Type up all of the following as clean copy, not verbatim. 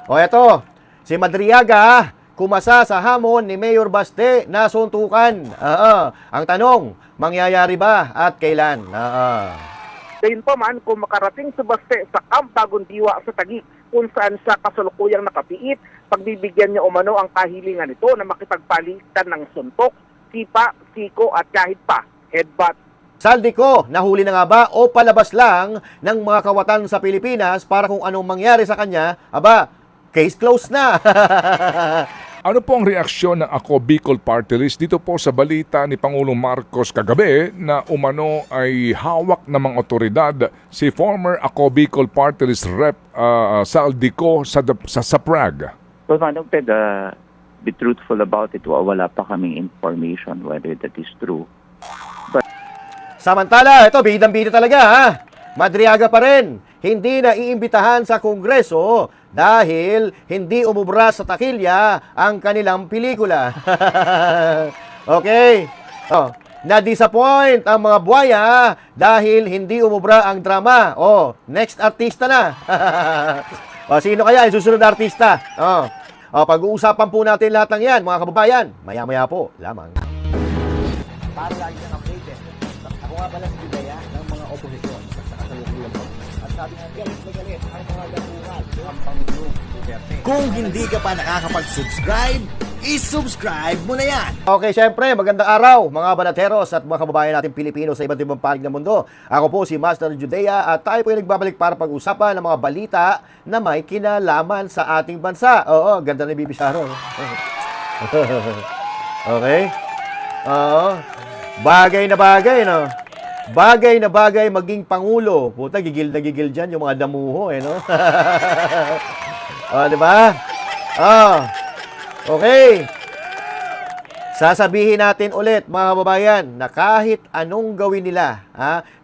O eto, si Madriaga kumasa sa hamon ni Mayor Baste na suntukan. Ang tanong, mangyayari ba at kailan? Gayun pa man, kung makarating si Baste sa Camp Bagong Diwa sa Taguig, kung saan siya kasalukuyang nakapiit, pagbibigyan niya umano ang kahilingan nito na makipagpalitan ng suntok, sipa, siko at kahit pa headbutt. Saldico, nahuli na nga ba o palabas lang ng mga kawatan sa Pilipinas para kung anong mangyari sa kanya? Aba, case closed na. Ano po ang reaksyon ng Ako Bicol Party List dito po sa balita ni Pangulong Marcos kagabi na umano ay hawak ng mga otoridad si former Ako Bicol Party List Rep Saldico sa Prague? Well, Manong Ted, be truthful about it. Wala pa kaming information whether that is true. Samantala, ito, bidang-bida talaga ha. Madriaga pa rin. Hindi na iimbitahan sa Kongreso dahil hindi umubra sa takilya ang kanilang pelikula. Okay? Na-disappoint ang mga buhaya dahil hindi umubra ang drama. Next artista na. Sino kaya ang susunod na artista? Pag-uusapan po natin lahat ng yan, mga kababayan. Maya-maya po lamang. Para lagi ng update. Ako nga pala si Bidaya ng mga oposisyon sa kasalukuyan po. At sabi nga, galit na galit ang mga dapungan ng Pangulong Duterte. Kung hindi ka pa nakakapag-subscribe, i-subscribe mo na yan. Okay, syempre, magandang araw mga banateros at mga kababayan natin Pilipino sa iba't ibang panig ng mundo. Ako po si Master Judea at tayo po ay nagbabalik para pag-usapan ng mga balita na may kinalaman sa ating bansa. Ganda na bibisaro. Okay? Bagay na bagay, no? Bagay na bagay maging pangulo. Puta, gigil na gigil dyan yung mga damuho, no? Di ba? Okay. Sasabihin natin ulit, mga kababayan, na kahit anong gawin nila,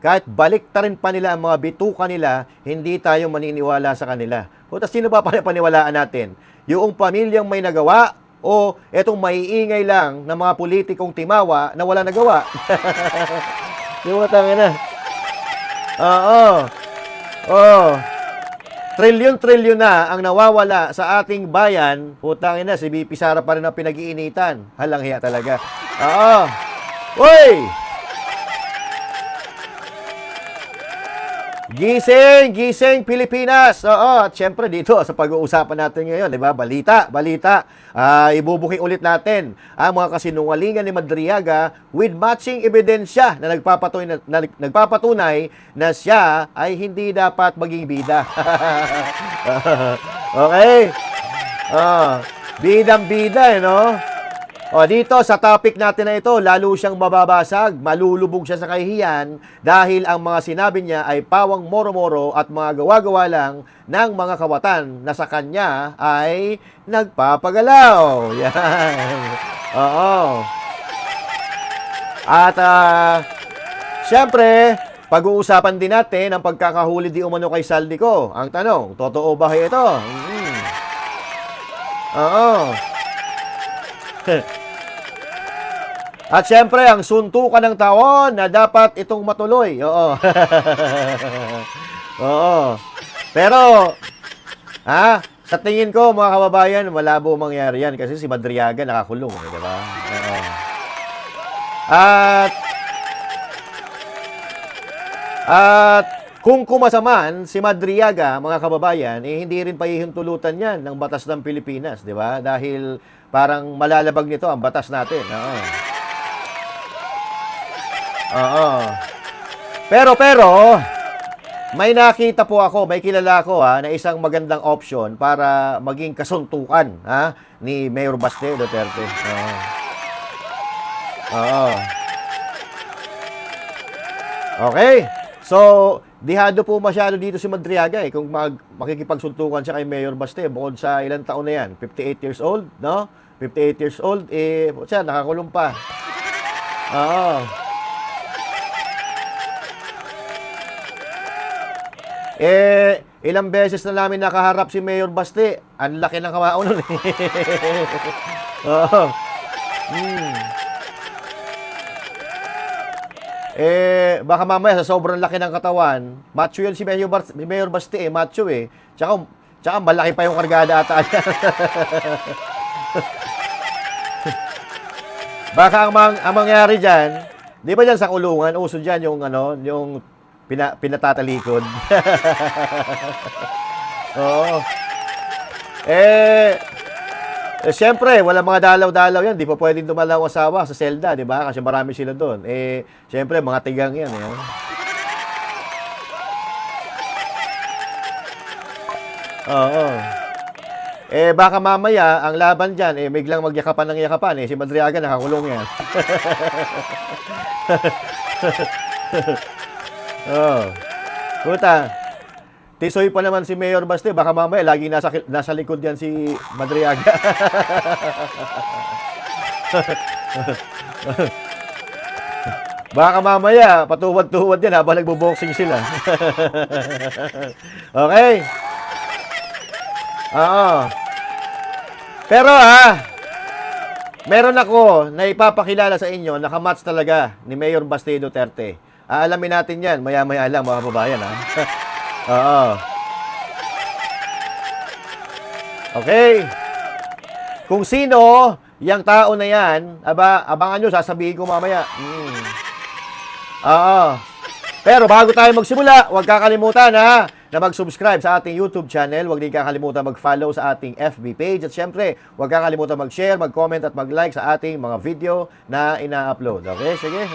kahit baliktarin pa nila ang mga bituka nila, hindi tayo maniniwala sa kanila. Puta, sino ba paniwalaan natin? Yung pamilyang may nagawa o etong maiingay lang ng mga politikong timawa na wala nagawa? Yung mga tanga na. Trilyon-trilyon na ang nawawala sa ating bayan. Putangin na, si BP Sara pa rin ang pinag-iinitan. Halang hiya talaga. Uy! Gising! Gising Pilipinas! At syempre dito sa pag-uusapan natin ngayon, di ba? Balita. Ibubuking ulit natin ang mga kasinungalingan ni Madriaga with matching ebidensya na nagpapatunay na siya ay hindi dapat maging bida. Okay? Bidang-bida, no? Dito sa topic natin na ito, lalo siyang mababasag, malulubog siya sa kahihiyan dahil ang mga sinabi niya ay pawang moro-moro at mga gawa-gawa lang ng mga kawatan na sa kanya ay nagpapagalaw. Yan. At siyempre, pag-uusapan din natin ang pagkakahuli di umano kay Saldico. Ang tanong, totoo ba ito? At syempre, ang suntukan ng taon na dapat itong matuloy. Pero, sa tingin ko, mga kababayan, malabo mangyari yan kasi si Madriaga nakakulong. Diba? At kung kumasaman si Madriaga, mga kababayan, hindi rin pahihintulutan yan ng batas ng Pilipinas. Diba? Dahil parang malalabag nito ang batas natin. Pero, may nakita po ako, may kilala ko na isang magandang option para maging kasuntukan ni Mayor Baste Duterte. Okay? So, dihado po masyado dito si Madriaga kung makikipagsuntukan siya kay Mayor Baste bukod sa ilang taon na yan. 58 years old, no? 58 years old, siya, nakakulong pa. Ilang beses na namin nakaharap si Mayor Baste. Ang laki ng kamao nun. Baka mamaya sa sobrang laki ng katawan, macho yan si Mayor Baste, macho. Tsaka Tsaka malaki pa yung kargada ata. Baka ang mangyari dyan, di ba dyan sa kulungan, uso dyan yung yung pinatatalikod. Oo. Siyempre, wala mga dalaw-dalaw yan. Di pa pwedeng dumalaw ang asawa sa selda, di ba? Kasi marami sila doon. Siyempre, mga tigang yan. Oo. Baka mamaya, ang laban dyan, biglang magyakapan ng yakapan. Si Madriaga nakakulong yan. Oh. Puta. Tisoy pa naman si Mayor Baste. Baka mamaya, lagi nasa likod yan si Madriaga. Baka mamaya, patuwad-tuwad yan habang nagbo-boxing sila. Okay? Oo. Pero meron ako na ipapakilala sa inyo, nakamatch talaga ni Mayor Baste Duterte. Aalamin natin yan, maya-maya lang mga kababayan, Oo. Okay. Kung sino yung tao na yan, abangan nyo, sasabihin ko mamaya. Oo. Pero bago tayo magsimula, huwag kakalimutan na mag-subscribe sa ating YouTube channel. Huwag din kakalimutan mag-follow sa ating FB page. At syempre, huwag kakalimutan mag-share, mag-comment at mag-like sa ating mga video na ina-upload. Okay? Sige.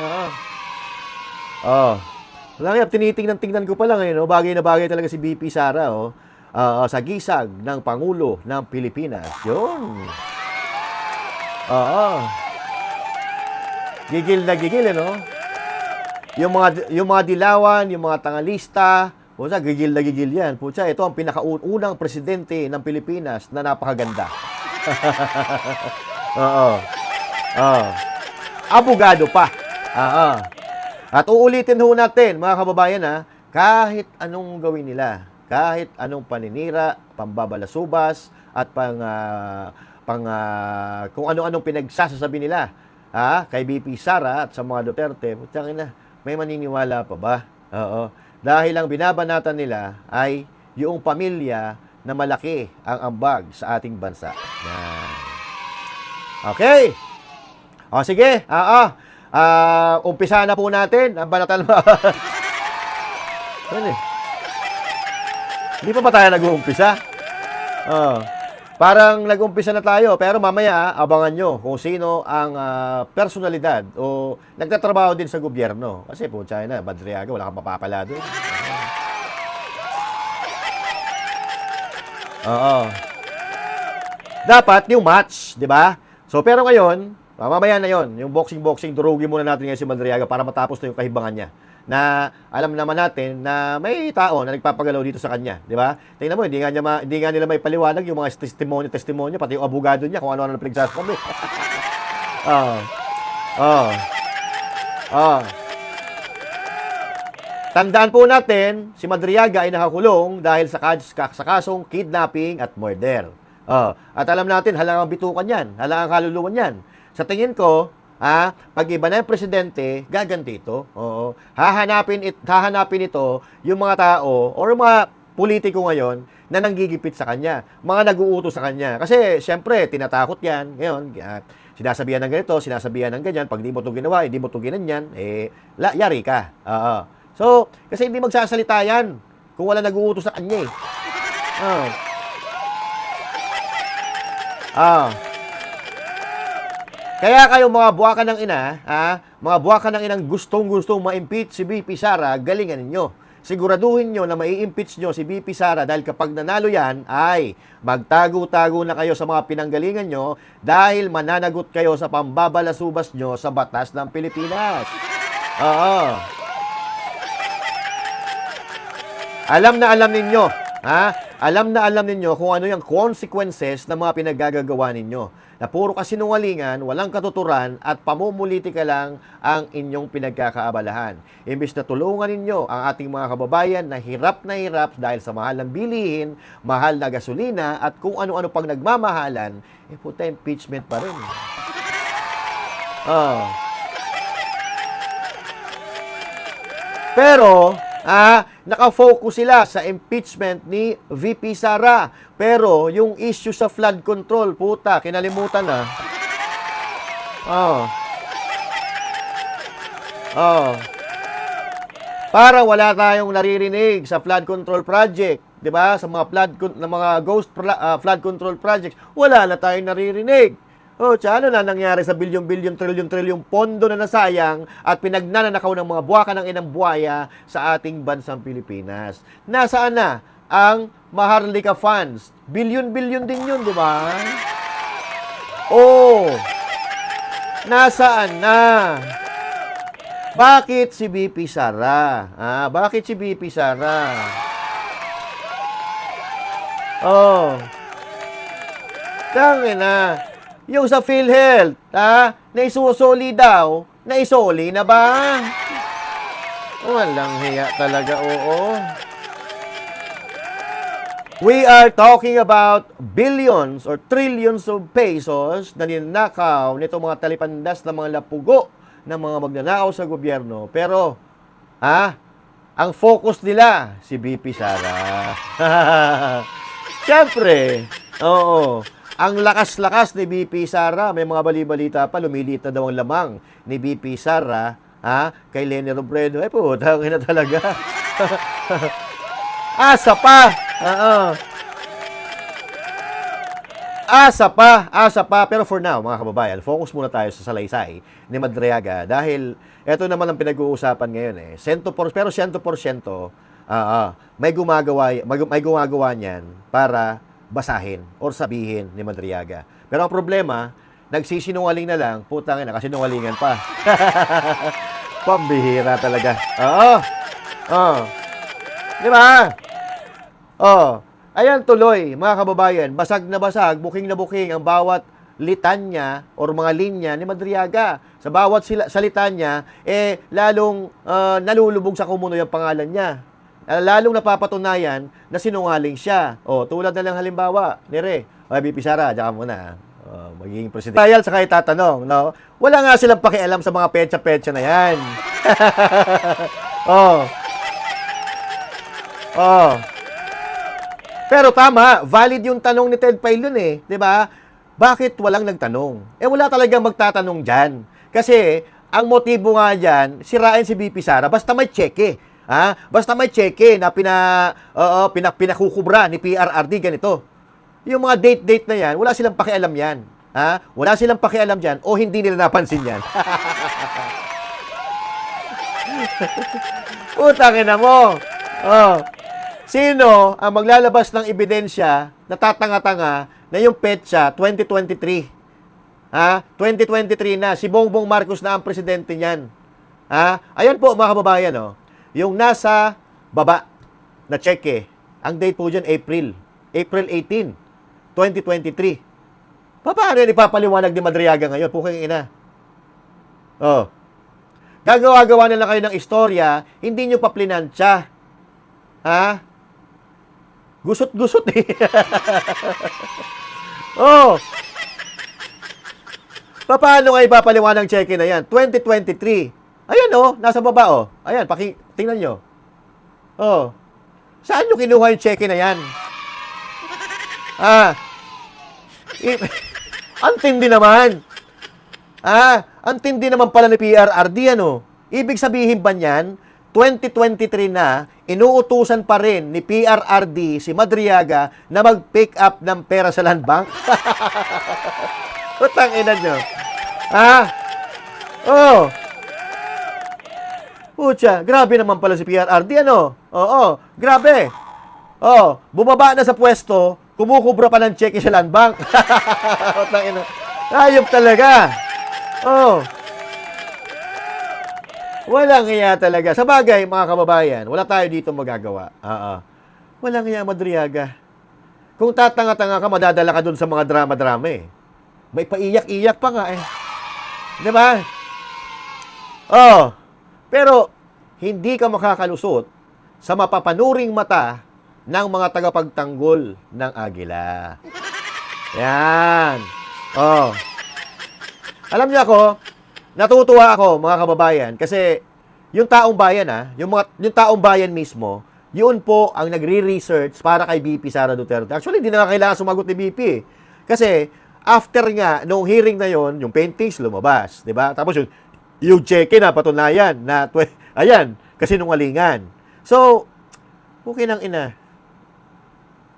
Wala nga, tinitingnan ko pa lang bagay na bagay talaga si BP Sara sa gisag ng Pangulo ng Pilipinas. Yun. Gigil na gigil, Yung mga dilawan, yung mga tangalista, pucha, gigil na gigil yan. Pucha, ito ang pinakaunang presidente ng Pilipinas na napakaganda. Abogado pa. At uulitin ho natin, mga kababayan, kahit anong gawin nila, kahit anong paninira, pambabalasubas, at kung ano-anong pinagsasasabi nila, kay BP Sara at sa mga Duterte, putang ina, may maniniwala pa ba? Oo. Dahil ang binabanatan nila ay yung pamilya na malaki ang ambag sa ating bansa. Yan. Okay. Sige. Umpisa na po natin ang banatan. Hindi pa ba tayo nag-uumpisa? Parang nag-umpisa na tayo, pero mamaya abangan nyo kung sino ang personalidad o nagtatrabaho din sa gobyerno. Kasi po, China, Madriaga, wala kang mapapala doon. Dapat yung match, di ba? So, pero ngayon, mamaya na yon, yung boxing, durugin muna natin ngayon si Madriaga para matapos na yung kahibangan niya. Na alam naman natin na may tao na nagpapagalaw dito sa kanya, di ba? Tingnan mo, hindi nga nila may paliwanag yung mga testimonyo, pati yung abogado niya kung ano-ano na pinagsasabi. Tandaan po natin, si Madriaga ay nakakulong dahil sa kasong kidnapping at murder. At alam natin, halangang bitukan yan, halangang kaluluwan yan. Sa tingin ko, pag iba na yung presidente, gaganti ito. Oo. Hahanapin ito yung mga tao or mga politiko ngayon na nanggigipit sa kanya. Mga nag-uutos sa kanya. Kasi, syempre, tinatakot yan. Ngayon, sinasabihan ng ganito, sinasabihan ng ganyan. Pag di mo ito ginawa, hindi mo ito ginanyan, yari ka. So, kasi hindi magsasalita yan kung wala nag-uutos sa kanya. Kaya kayo mga buwakan ng ina, mga buwakan ng inang gustong-gustong ma-impeach si BP Sara, galingan ninyo. Siguraduhin nyo na mai-impeach nyo si BP Sara dahil kapag nanalo yan, ay magtago-tago na kayo sa mga pinanggalingan nyo dahil mananagot kayo sa pambabalasubas nyo sa batas ng Pilipinas. Alam na alam ninyo, alam na alam ninyo kung ano yung consequences ng mga pinaggagawa ninyo. Na puro kasinungalingan, walang katuturan at pamumulitika lang ang inyong pinagkakaabalahan. Imbis na tulungan ninyo ang ating mga kababayan na hirap dahil sa mahal ng bilihin, mahal na gasolina at kung ano-ano pang nagmamahalan, puta impeachment pa rin. Pero, Nakafocus sila sa impeachment ni VP Sara. Pero yung issue sa flood control, puta, kinalimutan na. Para wala tayong naririnig sa flood control project, 'di ba? Sa mga ghost flood control projects, wala na tayong naririnig. Ano na nangyari sa bilyon-bilyon, trilyon-trilyong pondo na nasayang at pinagnanakaw ng mga buwaka ng inang buhaya sa ating bansang Pilipinas? Nasaan na ang Maharlika funds? Bilyon-bilyon din yun, di ba? Nasaan na? Bakit si BP Sara? Bakit si BP Sara? Tangin na. Yung sa PhilHealth, naisusoli daw, naisoli na ba? Walang hiya talaga, oo. We are talking about billions or trillions of pesos na ninakaw nito mga talipandas na mga lapugo ng mga magnanakaw sa gobyerno. Pero, ang focus nila, si BP Sara. Siyempre, oo. Ang lakas-lakas ni BP Sara, may mga bali-balita pa, lumiliit na daw ang lamang ni BP Sara, kay Leni Robredo. Putang ina talaga. Asa pa. Asa pa. Pero for now, mga kababayan, focus muna tayo sa salaysay ni Madriaga dahil ito naman ang pinag-uusapan ngayon eh. 100%, pero 100%, may gumagawa niyan para basahin or sabihin ni Madriaga. Pero ang problema, nagsisinungaling na lang, putang ina, kasi sinungalingan pa. Pambihira talaga. Di ba? Ayan tuloy, mga kababayan, basag na basag, buking na buking ang bawat litanya or mga linya ni Madriaga. Sa bawat salita niya, lalong nalulubog sa kumuno yung pangalan niya. Lalong napapatunayan na sinungaling siya. Tulad na lang halimbawa, Nere, BP Sara, diyan muna. Magiging presidente. Kaya saka itatanong, no? Wala nga silang pakialam sa mga petsa-petsa na yan. Pero tama, valid yung tanong ni Ted Pailon eh, 'di ba? Bakit walang nagtanong? Wala talagang magtatanong diyan. Kasi ang motibo nga diyan, sirain si BP Sara basta may cheque. Basta may cheque na pinakukubra ni PRRD ganito. Yung mga date na yan, wala silang pakialam yan. Wala silang pakialam dyan o hindi nila napansin yan. Utangin na mo. Sino ang maglalabas ng ebidensya na tatanga-tanga na yung petsa 2023? 2023 na. Si Bongbong Marcos na ang presidente niyan. Ayan po mga kababayan, yung nasa baba na cheque, ang date po dyan, April 18, 2023. Paano yan ipapaliwanag ni Madriaga ngayon? Puking ina. Gagawa-gawa na lang kayo ng istorya, hindi nyo pa plinansya. Gusot-gusot eh. Paano nga ipapaliwanag ng cheque na yan? 2023. Ayan nasa baba Ayan, tingnan nyo. Saan nyo kinuha yung cheque na yan? Antindi naman. Antindi naman pala ni PRRD, Ibig sabihin ba niyan, 2023 na, inuutusan pa rin ni PRRD si Madriaga na mag-pick up ng pera sa land bank? Utang ina nyo. Pucha, grabe naman pala si PRRD, grabe. Bumaba na sa pwesto, kumukubra pa ng cheque sa land bank. Ayop talaga. Walang iya talaga. Sa bagay, mga kababayan, wala tayo dito magagawa. Walang iya, Madriaga. Kung tatanga-tanga ka, madadala ka dun sa mga drama-drama eh. May paiyak-iyak pa nga eh. Diba? Pero, hindi ka makakalusot sa mapapanuring mata ng mga tagapagtanggol ng Agila. Yan. Alam niyo ako, natutuwa ako, mga kababayan, kasi yung taong bayan yung taong bayan mismo, yun po ang nagre-research para kay BP Sara Duterte. Actually, hindi na kailangan sumagot ni BP eh. Kasi after nga nung hearing na yon, yung paintings lumabas, 'di ba? Tapos yung check-in na patunayan na ayan, kasinungalingan. So, okay nang ina.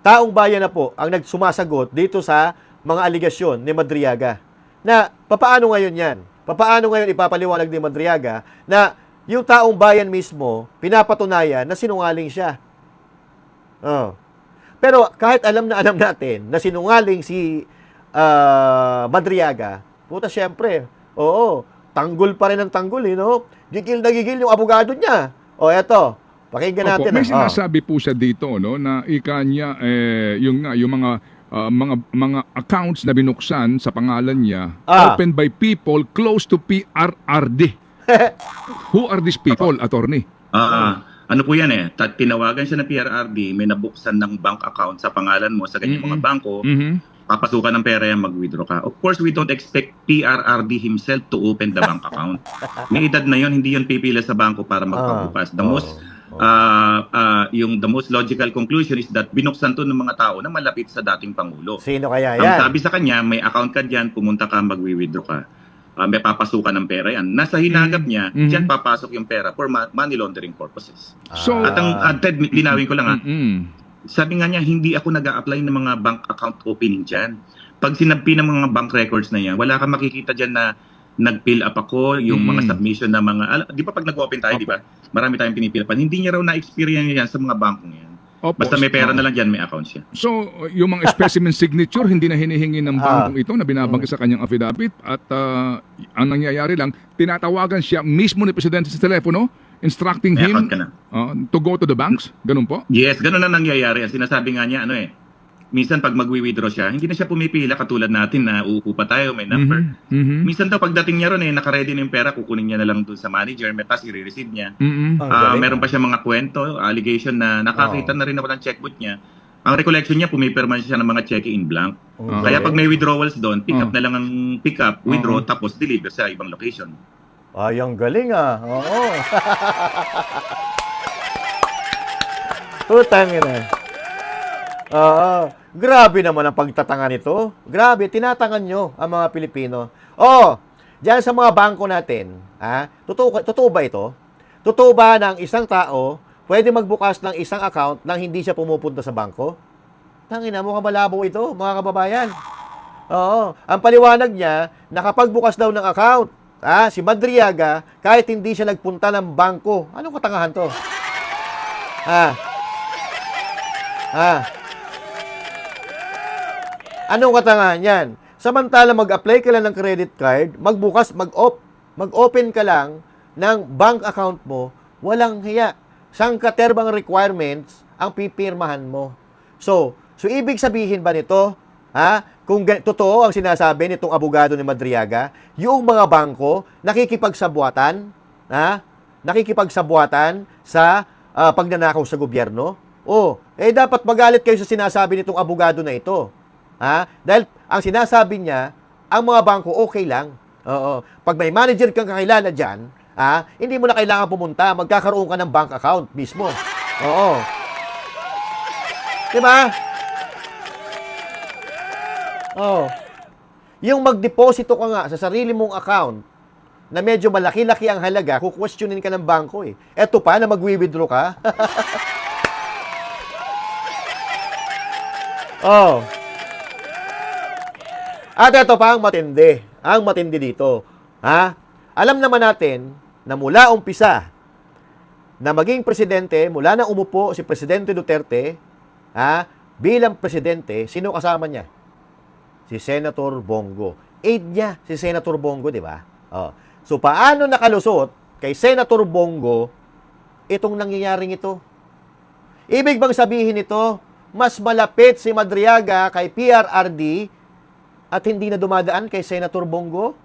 Taong bayan na po ang nagsumasagot dito sa mga aligasyon ni Madriaga. Na papaano ngayon 'yan? Papaano ngayon ipapaliwanag ni Madriaga na yung taong bayan mismo pinapatunayan na sinungaling siya? Oh. Pero kahit alam natin na sinungaling si Madriaga, puta syempre, oo, tanggol pa rin ang tanggol, no? Gigil na gigil yung abogado niya. O eto, pakinggan natin. May sinasabi po siya dito, no, na ika niya, yung mga accounts na binuksan sa pangalan niya, opened by people close to PRRD. Who are these people, attorney? Ano po yan eh, tinawagan siya ng PRRD, may nabuksan ng bank account sa pangalan mo sa ganyang mga bangko, papasukan ng pera yan, mag-withdraw ka. Of course, we don't expect PRRD himself to open the bank account. May edad na yon, hindi yon pipila sa bangko para magpabukas. The most logical conclusion is that binuksan to ng mga tao na malapit sa dating Pangulo. Sino kaya yan? Ang sabi sa kanya, may account ka dyan, pumunta ka, mag-withdraw ka. May papasukan ng pera yan. Nasa hinagap niya, dyan papasok yung pera for money laundering purposes. So, At ang Ted, linawin ko lang sabi nga niya, hindi ako nag-a-apply ng mga bank account opening dyan. Pag sinabi ng mga bank records na yan, wala kang makikita dyan na nag-fill up ako, yung mga submission na mga, di ba pag nag-open tayo, di ba? Marami tayong pinipilapan. Hindi niya raw na-experience yan sa mga bankong yan. Basta may pera na lang dyan, may account siya. So, yung mga specimen signature, hindi na hinihingi ng bangkong ito na binabanggit sa kanyang affidavit at ang nangyayari lang, tinatawagan siya mismo ni Presidente sa telepono, instructing May him account ka na. to go to the banks. Ganun po? Yes, ganun na nangyayari. Ang sinasabi nga niya, minsan pag mag-withdraw siya, hindi na siya pumipila katulad natin na uupo pa tayo, may number. Minsan daw pagdating niya ron naka-ready na yung pera, kukunin niya na lang doon sa manager, may pass i-receive niya. Meron pa siya mga kwento, allegation na nakakita na rin ako ng checkbook niya. Ang recollection niya, pumipirma siya ng mga cheque in blank. Kaya pag may withdrawals doon, pick up na lang ang pick up, withdraw, tapos deliver sa ibang location. Ay, ang galing Oo. Utang ina. Oo. Grabe naman ang pagtatanga nito. Grabe, tinatangan nyo ang mga Pilipino. Diyan sa mga bangko natin, totoo ba ito? Totoo ba na ang isang tao pwede magbukas ng isang account nang hindi siya pumupunta sa bangko? Tangina, mukhang malabo ito, mga kababayan. Oo. Ang paliwanag niya, nakapagbukas daw ng account, si Madriaga, kahit hindi siya nagpunta ng bangko. Anong katangahan to? Anong katangahan yan? Samantala mag-apply ka lang ng credit card, magbukas, mag-open ka lang ng bank account mo, walang hiya. Sangkaterbang requirements ang pipirmahan mo. So ibig sabihin ba nito, kung totoo ang sinasabi nitong abogado ni Madriaga, yung mga bangko nakikipagsabuatan sa pagnanakaw sa gobyerno? Dapat magalit kayo sa sinasabi nitong abogado na ito. Dahil ang sinasabi niya, ang mga bangko okay lang. Pag may manager kang kakilala dyan, hindi mo na kailangan pumunta, magkakaroon ka ng bank account mismo. Diba? Yung magdeposito ka nga sa sarili mong account na medyo malaki-laki ang halaga, kukwestiyonin ka ng bangko eh. Eto pa na mag-withdraw ka. At ito pa ang matindi. Ang matindi dito. Alam naman natin na mula umpisa na maging presidente, mula na umupo si Presidente Duterte, bilang presidente, sino kasama niya? Si Senator Bongo. Aide niya si Senator Bongo, di ba? So paano nakalusot kay Senator Bongo itong nangyayaring ito? Ibig bang sabihin ito, mas malapit si Madriaga kay PRRD at hindi na dumadaan kay Senator Bongo?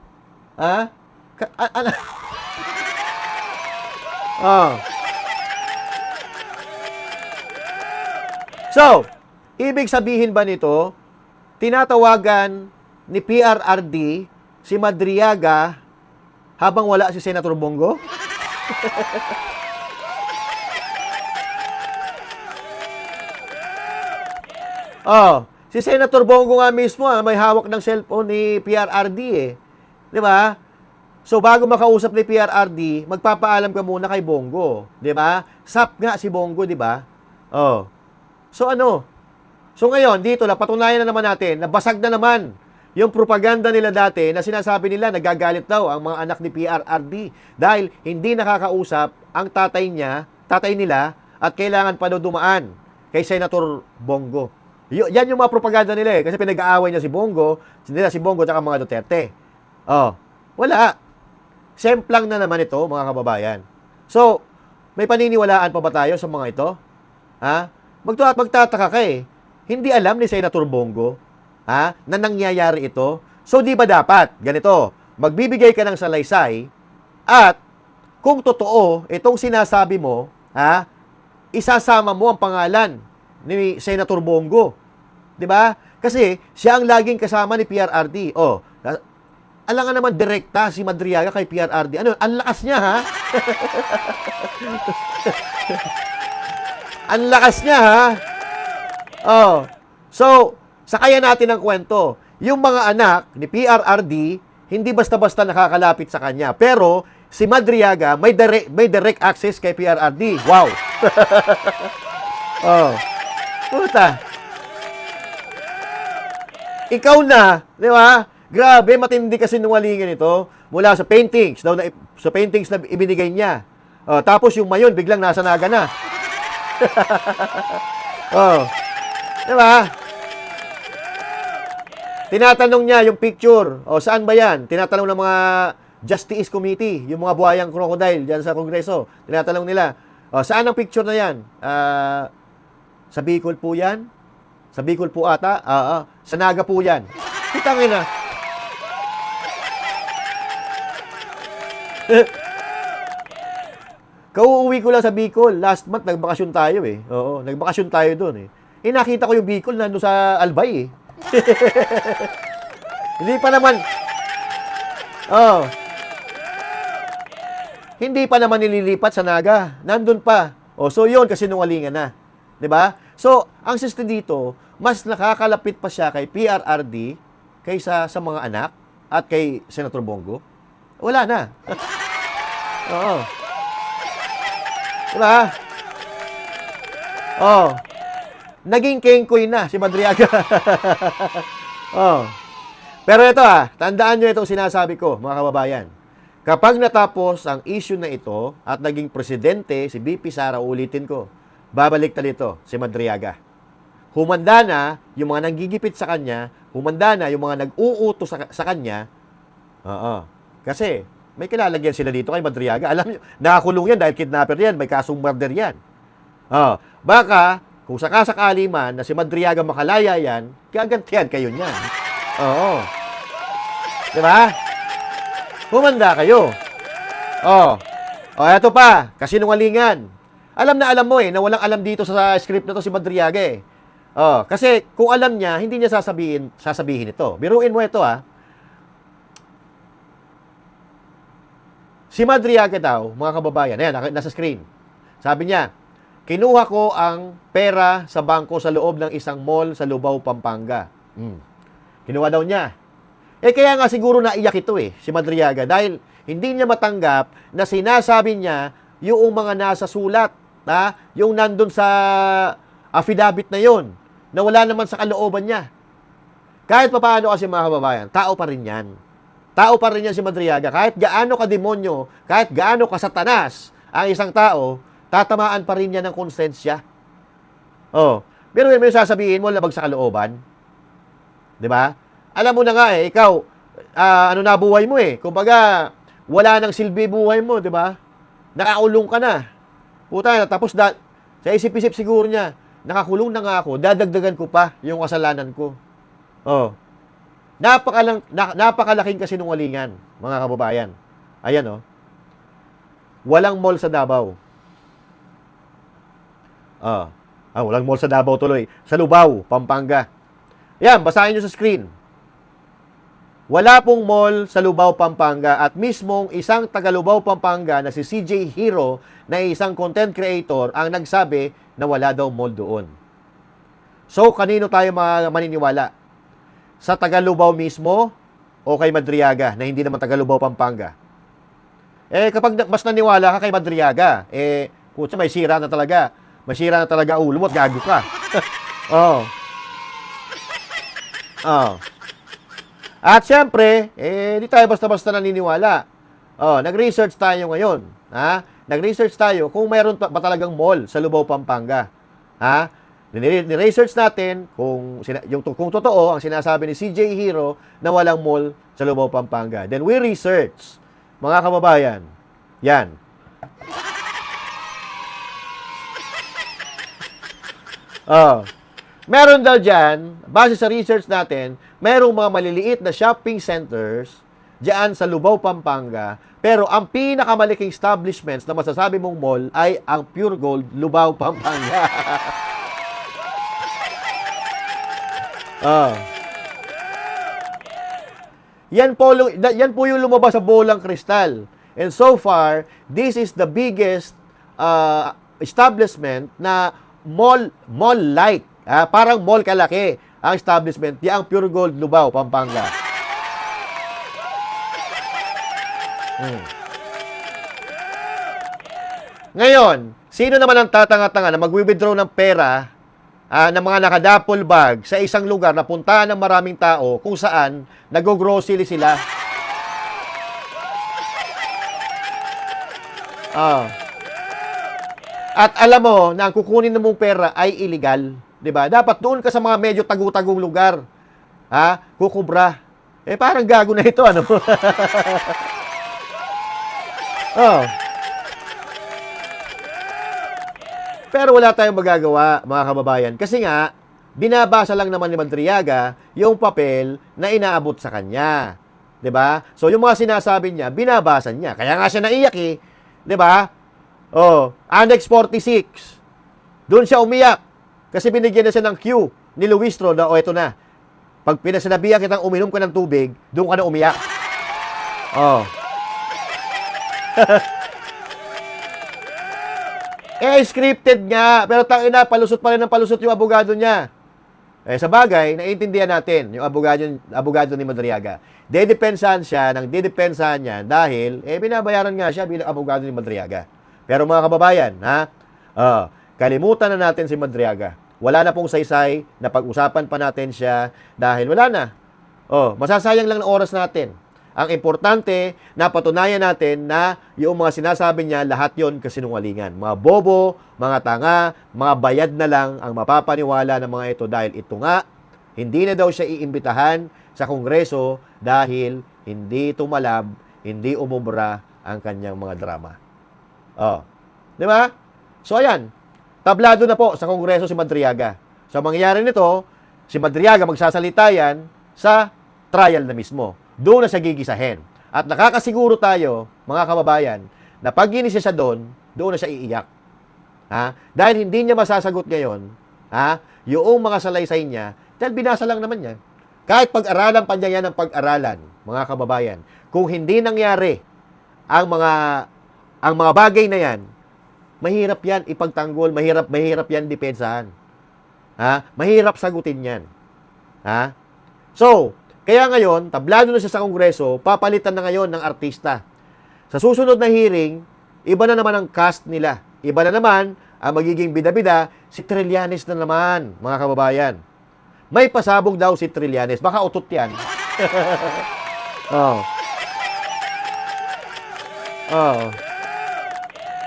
So, ibig sabihin ba nito, tinatawagan ni PRRD si Madriaga habang wala si Senator Bongo? Oh, si Senator Bongo nga mismo, may hawak ng cellphone ni PRRD eh. 'Di ba? So bago makausap ni PRRD, magpapaalam ka muna kay Bongo, 'di ba? SAP nga si Bongo, 'di ba? Oh. So ano? So ngayon, dito napatunayan na naman natin na basag na naman yung propaganda nila dati na sinasabi nila nagagalit daw ang mga anak ni PRRD dahil hindi nakakausap ang tatay nila at kailangan pa daw dumaan kay Senator Bongo. Yan yung mga propaganda nila eh. Kasi pinag-aaway niya si Bongo at mga Duterte. Oh, wala. Semplang na naman ito, mga kababayan. So, may paniniwalaan pa ba tayo sa mga ito? Ha? Magtataka ka eh. Hindi alam ni Senator Bongo, ha, na nangyayari ito. So, di ba dapat, ganito, magbibigay ka ng salaysay at kung totoo, itong sinasabi mo, ha, isasama mo ang pangalan ni Senator Bongo. 'Di ba? Kasi siya ang laging kasama ni PRRD. Oh, alangan naman direkta si Madriaga kay PRRD. Ano, ang lakas niya ha? Ang lakas niya ha? Oh. So, sakayan natin ang kwento. Yung mga anak ni PRRD hindi basta-basta nakakalapit sa kanya. Pero si Madriaga may direct access kay PRRD. Wow. Oh. Puta. Ikaw na, di ba? Grabe, matindi kasi nungalingan ito mula sa paintings na ibinigay niya. Tapos yung mayon, biglang nasa naga na. Oh. Di ba? Tinatanong niya yung picture. Saan ba yan? Tinatanong ng mga Justice Committee, yung mga buhayang crocodile dyan sa Kongreso. Tinatanong nila, saan ang picture na yan? Sa Bicol po yan? Sa Bicol po ata? Sa Naga po yan. Kitangin na. Kauuwi ko lang sa Bicol. Last month, nagbakasyon tayo eh. Oo, nagbakasyon tayo doon eh. Nakita ko yung Bicol nandun sa Albay eh. Hindi pa naman... Hindi pa naman nililipat sa Naga. Nandun pa. So yun, kasi nungalingan na. 'Di ba? So, ang system dito, mas nakakalapit pa siya kay PRRD kaysa sa mga anak at kay Senator Bongo. Wala na. Oo. 'Di ba? Naging kengkoy na si Madriaga. Pero ito tandaan nyo itong sinasabi ko, mga kababayan. Kapag natapos ang issue na ito at naging presidente si BP Sara, ulitin ko, babalik talito si Madriaga. Humanda na yung mga nanggigipit sa kanya, humanda na yung mga nag-uuto sa kanya. Kasi may kilalagyan sila dito kay Madriaga. Alam nyo, nakakulong yan dahil kidnapper yan, may kasong murder yan. Baka, kung sakasakali man na si Madriaga makalaya yan, gagantihan kayo niyan. Diba? Humanda kayo. Eto pa, kasinungalingan. Alam na alam mo na walang alam dito sa script na to si Madriaga eh. Kasi kung alam niya, hindi niya sasabihin ito. Biruin mo ito Si Madriaga daw, mga kababayan, ayan, nasa screen. Sabi niya, kinuha ko ang pera sa bangko sa loob ng isang mall sa Lubao, Pampanga. Kinuha daw niya. Kaya nga siguro naiyak ito si Madriaga dahil hindi niya matanggap na sinasabi niya yung mga nasa sulat, yung nandun sa affidavit na yon na wala naman sa kalooban niya. Kahit papaano kasi mga kababayan, tao pa rin yan. Tao pa rin yan si Madriaga. Kahit gaano ka demonyo, kahit gaano ka satanas ang isang tao, tatamaan pa rin niya ng konsensya. Pero may sasabihin mo, labag sa kalooban. Diba? Alam mo na nga ikaw, ano na buhay mo Kumbaga, wala nang silbi buhay mo, diba? Nakakulong ka na. Puta, tapos sa isip-isip siguro niya, nakakulong na nga ako, dadagdagan ko pa yung kasalanan ko. Napakalaking kasinungalingan, mga kababayan. Ayan, walang mall sa Davao. Walang mall sa Davao tuloy. Sa Lubao, Pampanga. Yan, basahin nyo sa screen. wala pong mall sa Lubao, Pampanga at mismong isang taga Lubao, Pampanga na si CJ Hero na isang content creator ang nagsabi na wala daw mall doon. So, kanino tayo maniniwala? Sa taga Lubao mismo o kay Madriaga na hindi naman taga Lubao, Pampanga? Kapag mas naniwala ka kay Madriaga, kutsa may sira na talaga. May sira na talaga ulo mo at gago ka. Oh. Oh. At syempre, di tayo basta-basta naniniwala. Oh, nag-research tayo ngayon. Ha? Nag-research tayo kung mayroon ba talagang mall sa Lubao, Pampanga. Ha? Ni-research natin kung totoo ang sinasabi ni CJ Hero na walang mall sa Lubao, Pampanga. Then we research, mga kababayan. Yan. Oh. Meron daw dyan, base sa research natin, merong mga maliliit na shopping centers dyan sa Lubao, Pampanga. Pero ang pinakamaliking establishments na masasabi mong mall ay ang Pure Gold, Lubao, Pampanga. Oh. Yan po yung lumabas sa bolang kristal. And so far, this is the biggest establishment na mall-like. Parang mall kalaki ang establishment. Yang Pure Gold, Lubao, Pampanga. Ngayon, sino naman ang tatanga-tanga na mag-withdraw ng pera ng mga nakadapol bag sa isang lugar na puntahan ng maraming tao kung saan nag-grocery sila? At alam mo na ang kukunin na mong pera ay illegal. 'Di ba? Dapat doon ka sa mga medyo tagu-tagong lugar. Kukubra. Parang gago na ito, ano? Oh. Pero wala tayong magagawa, mga kababayan. Kasi nga, binabasa lang naman ni Madriaga yung papel na inaabot sa kanya. 'Di ba? So, yung mga sinasabi niya, binabasa niya. Kaya nga siya naiyak 'Di ba? Oh, Annex 46. Doon siya umiyak. Kasi binigyan na siya ng cue ni Luistro na, ito na. Pag pinasinabihan kitang uminom ka ng tubig, doon ka na umiyak. Oh. Scripted nga. Pero tangina, palusot pa rin ng palusot yung abogado niya. Sa bagay, naiintindihan natin yung abogado ni Madriaga. Dedepensahan siya ng dedepensahan niya dahil, binabayaran nga siya bilang abogado ni Madriaga. Pero mga kababayan, kalimutan na natin si Madriaga. Wala na pong saysay na pag-usapan pa natin siya dahil wala na. Masasayang lang ng oras natin. Ang importante, napatunayan natin na yung mga sinasabi niya, lahat yon kasinungalingan. Mga bobo, mga tanga, mga bayad na lang ang mapapaniwala ng mga ito dahil ito nga, hindi na daw siya iimbitahan sa Kongreso dahil hindi tumalab, hindi umubra ang kanyang mga drama. Di ba? So, ayan. Tablado na po sa Kongreso si Madriaga. So, mangyayari nito, si Madriaga magsasalita yan sa trial na mismo. Doon na siya gigisahin. At nakakasiguro tayo, mga kababayan, na pag ginis siya doon na siya iiyak. Dahil hindi niya masasagot ngayon, yung mga salaysay niya, dahil binasa lang naman niya. Kahit pag-aralan pa niya yan ng pag-aralan, mga kababayan, kung hindi nangyari ang mga bagay na yan, mahirap yan ipagtanggol, mahirap yan depensahan. Mahirap sagutin yan. So, kaya ngayon, tablado na siya sa Kongreso, papalitan na ngayon ng artista. Sa susunod na hearing, iba na naman ang cast nila. Iba na naman ang magiging bida-bida, si Trillanes na naman, mga kababayan. May pasabog daw si Trillanes. Baka utot yan.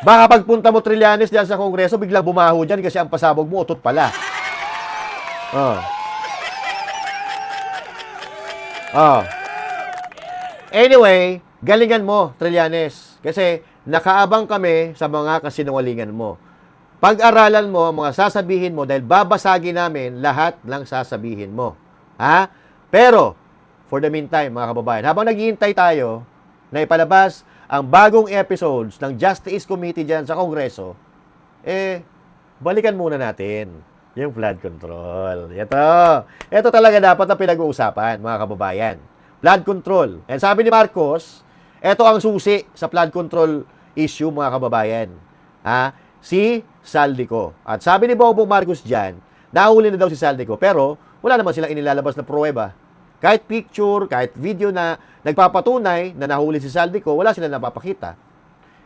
Baka pagpunta mo Trillanes diyan sa Kongreso, biglang bumaho dyan kasi ang pasabog mo, utot pala. Anyway, galingan mo, Trillanes. Kasi nakaabang kami sa mga kasinungalingan mo. Pag-aralan mo ang mga sasabihin mo dahil babasagin namin lahat ng sasabihin mo. Pero, for the meantime, mga kababayan, habang naghihintay tayo na ipalabas ang bagong episodes ng Justice Committee dyan sa Kongreso, balikan muna natin yung flood control. Ito talaga dapat na pinag-uusapan, mga kababayan. flood control. And sabi ni Marcos, ito ang susi sa flood control issue, mga kababayan. Si Saldico. At sabi ni Bongbong Marcos dyan, nahuli na daw si Saldico, pero wala naman silang inilalabas na pruweba. Kahit picture, kahit video na nagpapatunay na nahuli si Saldico, wala silang napapakita.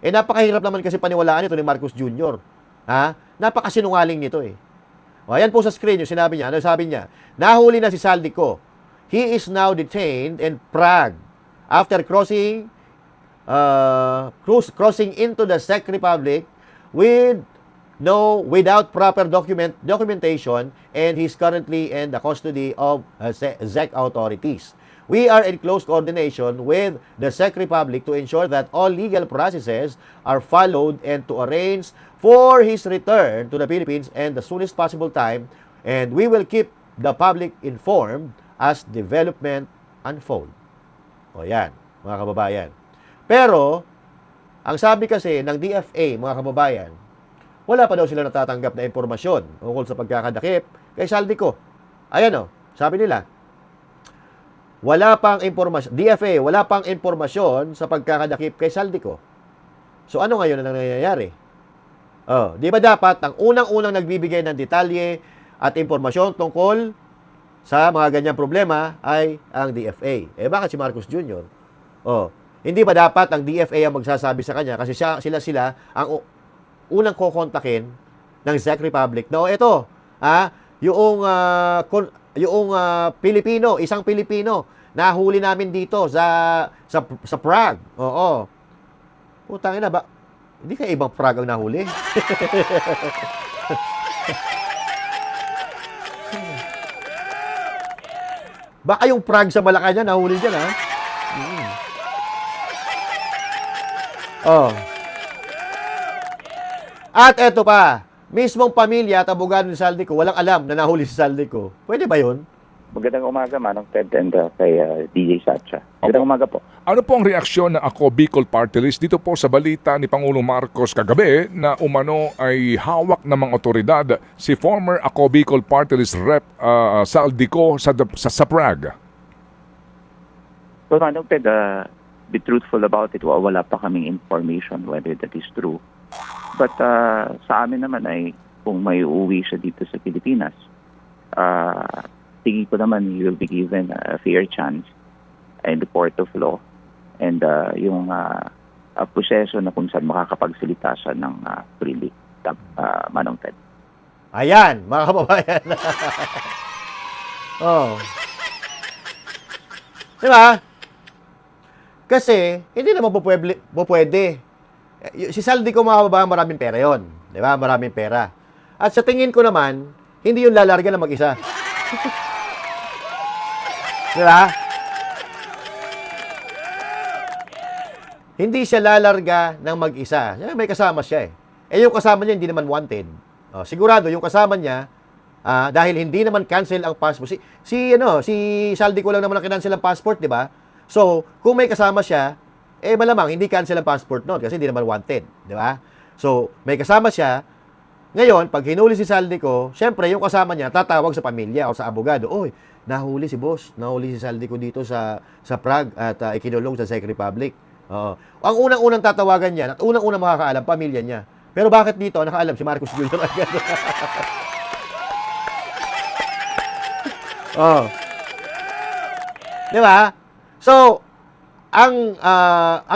Napakahirap naman kasi paniwalaan ito ni Marcos Jr. Napakasinungaling nito eh. O, ayan po sa screen yung sinabi niya. Ano sabi niya? Nahuli na si Saldico. He is now detained in Prague after crossing into the Czech Republic without proper documentation, and he's currently in the custody of Czech authorities. We are in close coordination with the Czech Republic to ensure that all legal processes are followed and to arrange for his return to the Philippines in the soonest possible time, and we will keep the public informed as development unfold. O yan, mga kababayan. Pero, ang sabi kasi ng DFA, mga kababayan, wala pa daw sila natatanggap na impormasyon tungkol sa pagkakadakip kay Saldico. Ayan o, sabi nila, wala pang impormasyon, DFA, wala pang impormasyon sa pagkakadakip kay Saldico. So ano ngayon ang nangyayari? Di ba dapat ang unang-unang nagbibigay ng detalye at impormasyon tungkol sa mga ganyang problema ay ang DFA? Bakit si Marcos Jr.? Hindi ba dapat ang DFA ang magsasabi sa kanya kasi sila ang unang kokontakin ng Czech Republic na ito, yung Pilipino, isang Pilipino, nahuli namin dito sa Prague. Oo. Putang ina ba? Hindi ka ibang Prague ang nahuli? Baka yung Prague sa Malacanang nahuli dyan, ha? At eto pa, mismong pamilya at abogado ni Saldico, walang alam na nahuli si Saldico. Pwede ba yun? Magandang umaga, Manong Ted, and kay DJ Sacha. Magandang umaga po. Ano po ang reaksyon ng Ako Bicol Party List dito po sa balita ni Pangulong Marcos kagabi na umano ay hawak ng mga otoridad si former Ako Bicol Party List Rep Saldico sa Prague? So, Manong Ted, be truthful about it. Wala pa kaming information whether that is true. But sa amin naman ay kung may uuwi siya dito sa Pilipinas, tingin ko naman he will be given a fair chance in the court of law and yung proseso na kung saan makakapagsalita siya ng freely, Manong Ted. Ayan, mga kababayan. Diba? Kasi, hindi naman po pwede. Si Saldico, mga kababayan, maraming pera yon, di ba? Maraming pera. At sa tingin ko naman, hindi yun lalarga na mag-isa. Di ba? Hindi siya lalarga ng mag-isa. May kasama siya eh. Yung kasama niya hindi naman wanted. Sigurado yung kasama niya, dahil hindi naman cancel ang passport. Si Saldico lang naman ang kinancel ang passport, di ba? So, kung may kasama siya, malamang hindi cancel ang passport noon kasi hindi naman wanted, di ba? So, may kasama siya. Ngayon, pag hinuli si Saldico, syempre, yung kasama niya tatawag sa pamilya o sa abogado, "Oy, nahuli si boss, nahuli si Saldico dito sa Prague at ikinulong sa Czech Republic." Ang unang-unang tatawagan niya at unang-unang makakaalam, pamilya niya. Pero bakit dito nakaalam si Marcos Jr. agad? Di ba? So, ang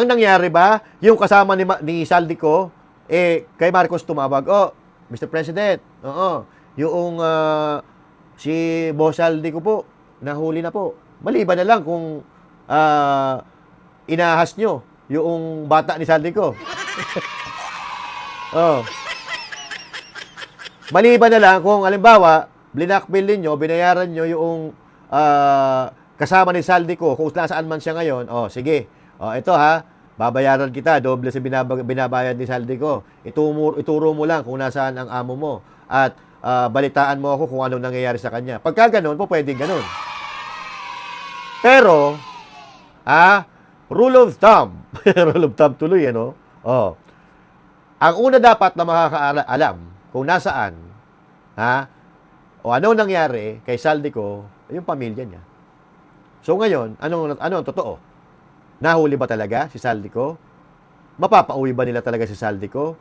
nangyari ba, yung kasama ni Saldico, kay Marcos tumawag, Mr. President, yung si Boss Saldico po, nahuli na po. Maliban na lang kung inahas nyo yung bata ni Saldico. Maliban na lang kung, halimbawa, blinakmail ninyo, binayaran nyo yung kasama ni Saldico, kung nasaan man siya ngayon, sige, ito babayaran kita, doble sa binabayad ni Saldico. Ituro mo lang kung nasaan ang amo mo. At balitaan mo ako kung anong nangyayari sa kanya. Pagka ganun, pwedeng ganun. Pero, rule of thumb, rule of thumb tuloy, ang una dapat na makakaalam kung nasaan, o ano nangyari kay Saldico, yung pamilya niya. So ngayon, ano ang totoo? Nahuli ba talaga si Saldico? Mapapauwi ba nila talaga si Saldico?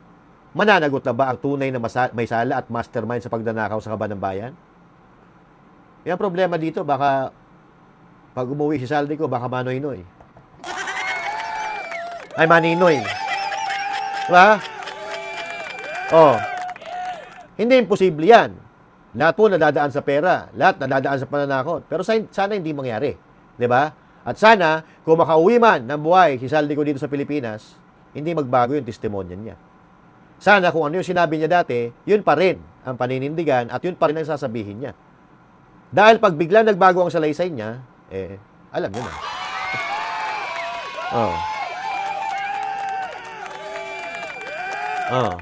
Mananagot na ba ang tunay na may sala at mastermind sa pagdanakaw sa kaban ng bayan? Yan problema dito, baka pag umuwi si Saldico, baka manoy-noy. Ay, maninoy. Diba? Oh. Hindi imposible yan. Lahat po nadadaan sa pera. Lahat nadadaan sa pananakot. Pero sana hindi mangyari. Diba? At sana, kung makauwi man ng buhay si Saldico dito sa Pilipinas, hindi magbago yung testimonya niya. Sana kung ano yung sinabi niya dati, yun pa rin ang paninindigan at yun pa rin ang sasabihin niya. Dahil pag bigla nagbago ang salaysay niya, alam niyo na. Oh. Oh.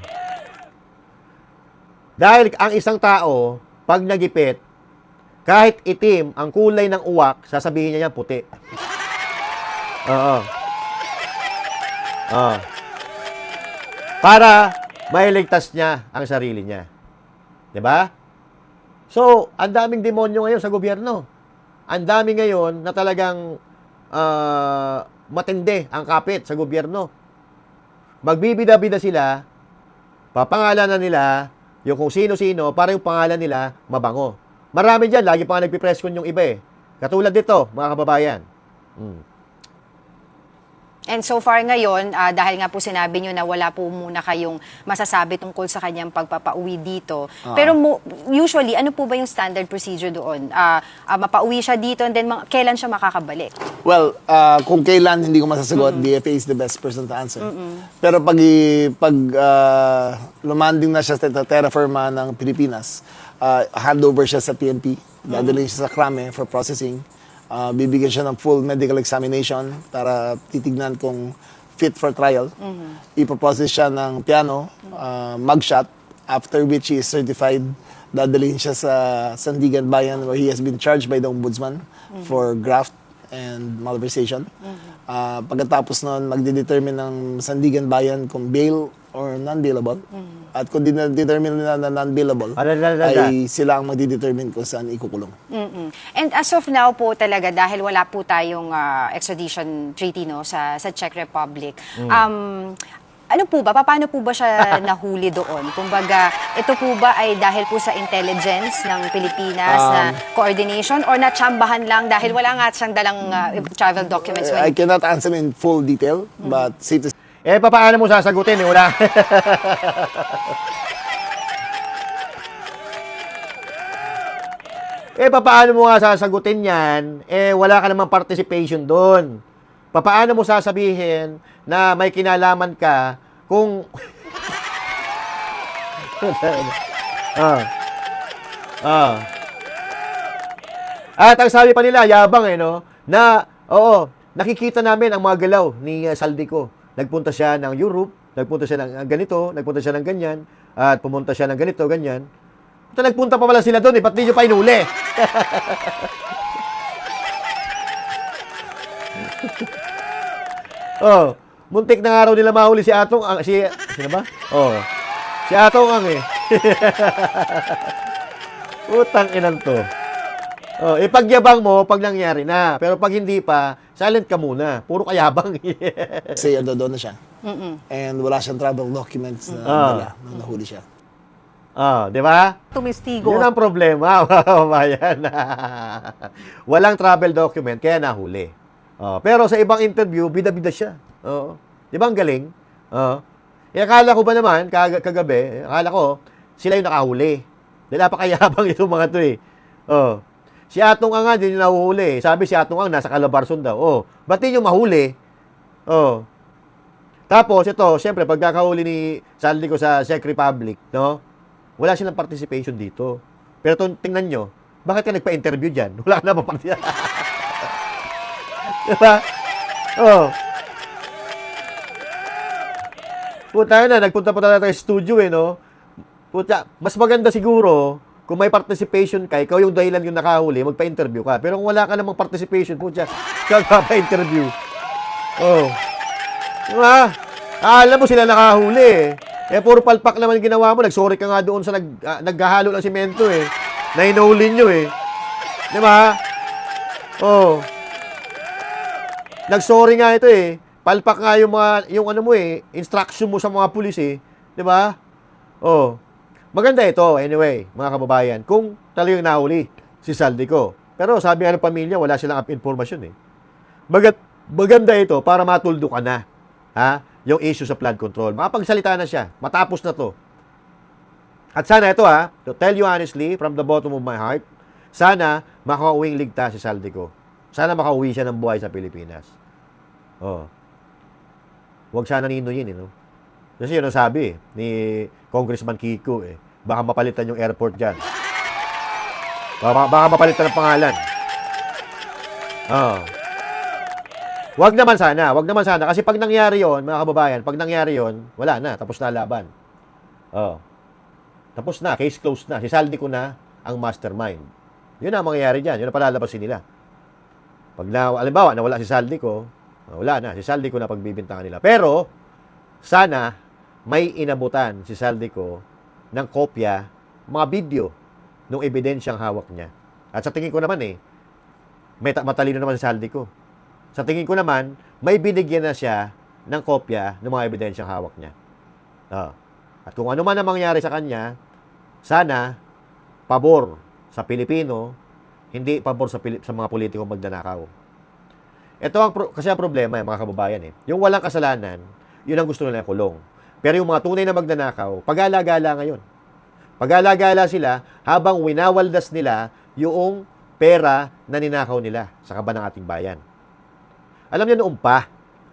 Dahil ang isang tao, pag nagipit, kahit itim ang kulay ng uwak, sasabihin niya yan puti. Oo. Oo. Para mailigtas niya ang sarili niya. 'Di ba? So, ang daming demonyo ngayon sa gobyerno. Ang dami ngayon na talagang matindi ang kapit sa gobyerno. Magbibida-bida sila, papangalanan nila yung kung sino-sino para yung pangalan nila mabango. Marami dyan, lagi pa nga nagpipress con yung iba eh. Katulad dito, mga kababayan. And so far ngayon, dahil nga po sinabi nyo na wala po muna kayong masasabi tungkol sa kanyang pagpapauwi dito. Pero usually, ano po ba yung standard procedure doon? Mapauwi siya dito and then kailan siya makakabalik? Well, kung kailan hindi ko masasagot, DFA is the best person to answer. Pero pag lumanding na siya sa terra firma ng Pilipinas, handover siya sa PNP, dadalhin siya sa Krame for processing. Bibigyan siya ng full medical examination para titignan kung fit for trial. Ipoprocess siya ng piano, mugshot, after which he is certified. Dadalhin siya sa Sandigan Bayan where he has been charged by the Ombudsman for graft and malversation. Pagkatapos nun, magdidetermine ng Sandigan Bayan kung bail or non-bailable. At kung determine nila na non-bailable, ay sila ang magdidetermine kung saan ikukulong. And as of now po talaga, dahil wala po tayong extradition treaty no, sa Czech Republic, ano po ba? Paano po ba siya nahuli doon? Kumbaga, ito po ba ay dahil po sa intelligence ng Pilipinas na coordination or natsambahan lang dahil wala nga siyang dalang travel documents? I cannot answer in full detail, but safe to Paano mo sasagutin? Wala. Paano mo nga sasagutin yan? Wala ka namang participation doon. Paano mo sasabihin na may kinalaman ka kung... At ang sabi pa nila, yabang no? Na, nakikita namin ang mga galaw ni Saldico. Nagpunta siya ng Europe, nagpunta siya ng ganito, nagpunta siya ng ganyan, at pumunta siya ng ganito, ganyan. Nagpunta pa pala sila doon, ba't di nyo pa inuli? Muntik na nga raw nila mahuli si Atong Ang. Sino ba? Si Atong Ang Utang inan to. Ipagyabang mo pag nangyari na. Pero pag hindi pa, silent ka muna. Puro kayabang. say doon na siya. And wala siyang travel documents na dala nung nahuli siya. Di ba? Tumistigo. Yun ang problema, mga kababayan. Walang travel document, kaya nahuli. Pero sa ibang interview, bida-bida siya. Di ba ang galing? Akala ko ba naman, kagabi, akala ko, sila yung nakahuli. Dahil napakayabang itong mga to eh. Si Atong Ang nga, hindi nyo nahuhuli. Sabi si Atong Ang, nasa Calabarzon daw. Ba't di nyo mahuli? Tapos, ito, siyempre, pagkakahuli ni Saldico sa Czech Republic, no? Wala silang participation dito. Pero tingnan nyo, bakit ka nagpa-interview dyan? Wala ka na pa-participation. Diba? Puta na, nagpunta pa tayo sa studio no? Puta, mas maganda siguro, kung may participation ka, ikaw yung dahilan yung nakahuli, magpa-interview ka. Pero kung wala ka namang participation, puta, ikaw pa-interview. Diba? Alam mo sila nakahuli puro palpak naman ginawa mo. Nagsorry ka nga doon sa naghahalo ng simento Na hinuli nyo Diba? Nag-sorry nga ito eh. Palpak nga yung ano mo eh, instruction mo sa mga pulis eh. 'Di ba? Oh. Maganda ito anyway, mga kababayan. Kung talagang nahuli si Saldico. Pero sabi nga ng pamilya, wala silang impormasyon eh. Maganda ito para matuldo ka na. Ha? Yung issue sa flood control. Makapagsalita na siya. Matapos na to. At sana ito to tell you honestly, from the bottom of my heart, sana makauwing ligtas si Saldico. Sana makauwi siya ng buhay sa Pilipinas. Oh. Huwag sana ninuyin, no? Kasi yun ang sabi ni Congressman Kiko eh. Baka mapalitan yung airport dyan. Baka mapalitan ng pangalan. Oh. Wag naman sana. Kasi pag nangyari yon, mga kababayan, pag nangyari yon, wala na. Tapos na laban. Oh. Tapos na. Case closed na. Si Saldico na ang mastermind. Yun ang mangyayari dyan. Yun ang palalabasin nila. Pag alimbawa, nawala si Saldico, wala na. Si Saldico na pagbibintangan nila. Pero, sana, may inabutan si Saldico ng kopya, mga video, ng ebidensyang hawak niya. At sa tingin ko naman matalino naman si Saldico. Sa tingin ko naman, may binigyan na siya ng kopya ng mga ebidensyang hawak niya. At kung ano man ang mangyari sa kanya, sana, pabor sa Pilipino, hindi pabor sa mga politikong magdanakaw. Ito kasi ang problema, mga kababayan Yung walang kasalanan, yun ang gusto nila kulong. Pero yung mga tunay na magnanakaw, pag-alagala ngayon. Pag-alagala sila habang winawaldas nila yung pera na ninakaw nila sa kaba ng ating bayan. Alam niyo noon pa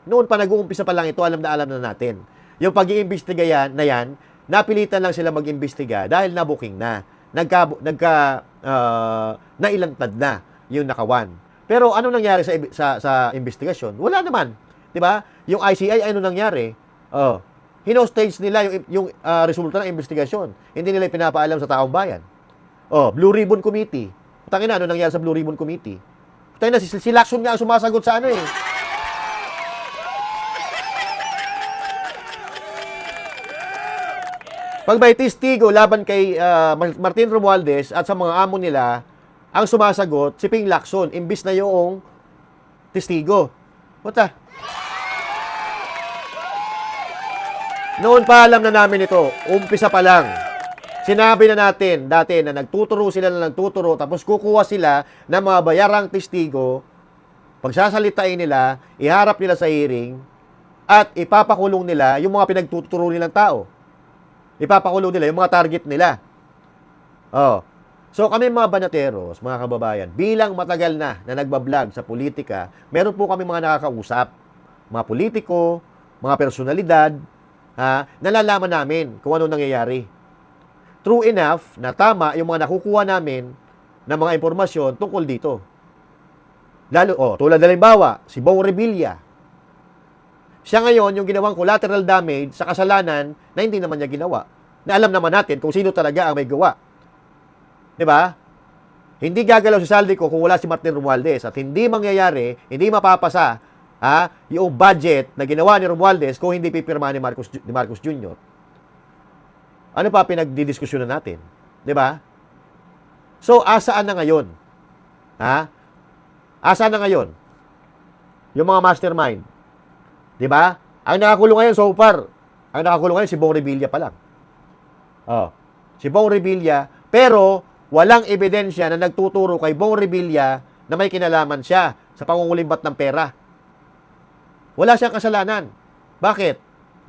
nag-uumpisa pa lang ito, alam na natin. Yung pag-iimbestiga na yan, napilitan lang sila mag-imbestiga dahil nabuking na. Nailantad na yung nakawan. Pero ano nangyari sa investigasyon? Wala naman. 'Di ba? Yung ICI, ano nangyari? Hinostage nila yung resulta ng investigasyon. Hindi nila pinapaalam sa taong bayan. Blue Ribbon Committee. Tangina, ano nangyari sa Blue Ribbon Committee? Tayo na, si Lacson nga ang sumasagot sa Pag may testigo laban kay Martin Romualdez at sa mga amo nila, ang sumasagot si Ping Lacson, imbis na yung testigo. Puta. Noon pa alam na namin ito, umpisa pa lang. Sinabi na natin dati na nagtuturo tapos kukuha sila ng mga bayarang testigo, pagsasalitain nila, iharap nila sa hearing, at ipapakulong nila yung mga pinagtuturo nilang tao. Ipapakulong nila yung mga target nila. So kami mga banateros, mga kababayan, bilang matagal na nagbablog sa politika, meron po kami mga nakakausap, mga politiko, mga personalidad, nalalaman namin kung ano nangyayari. True enough na tama yung mga nakukuha namin ng mga impormasyon tungkol dito. Lalo, tulad na halimbawa, si Bong Revilla. Siya ngayon yung ginawang collateral damage sa kasalanan na hindi naman niya ginawa. Na alam naman natin kung sino talaga ang may gawa. 'Di ba? Hindi gagalaw si Saldico kung wala si Martin Romualdez at hindi mangyayari, hindi mapapasa yung budget na ginawa ni Romualdez kung hindi pipirma ni Marcos Jr. Ano pa pinagdidiskusyonan natin? 'Di ba? So, asaan na ngayon? Asaan na ngayon? Yung mga mastermind. 'Di ba? Ang nakakulong ngayon so far, si Bong Revilla pa lang. Si Bong Revilla, pero walang ebidensya na nagtuturo kay Bong Revilla na may kinalaman siya sa pangungulimbat ng pera. Wala siyang kasalanan. Bakit?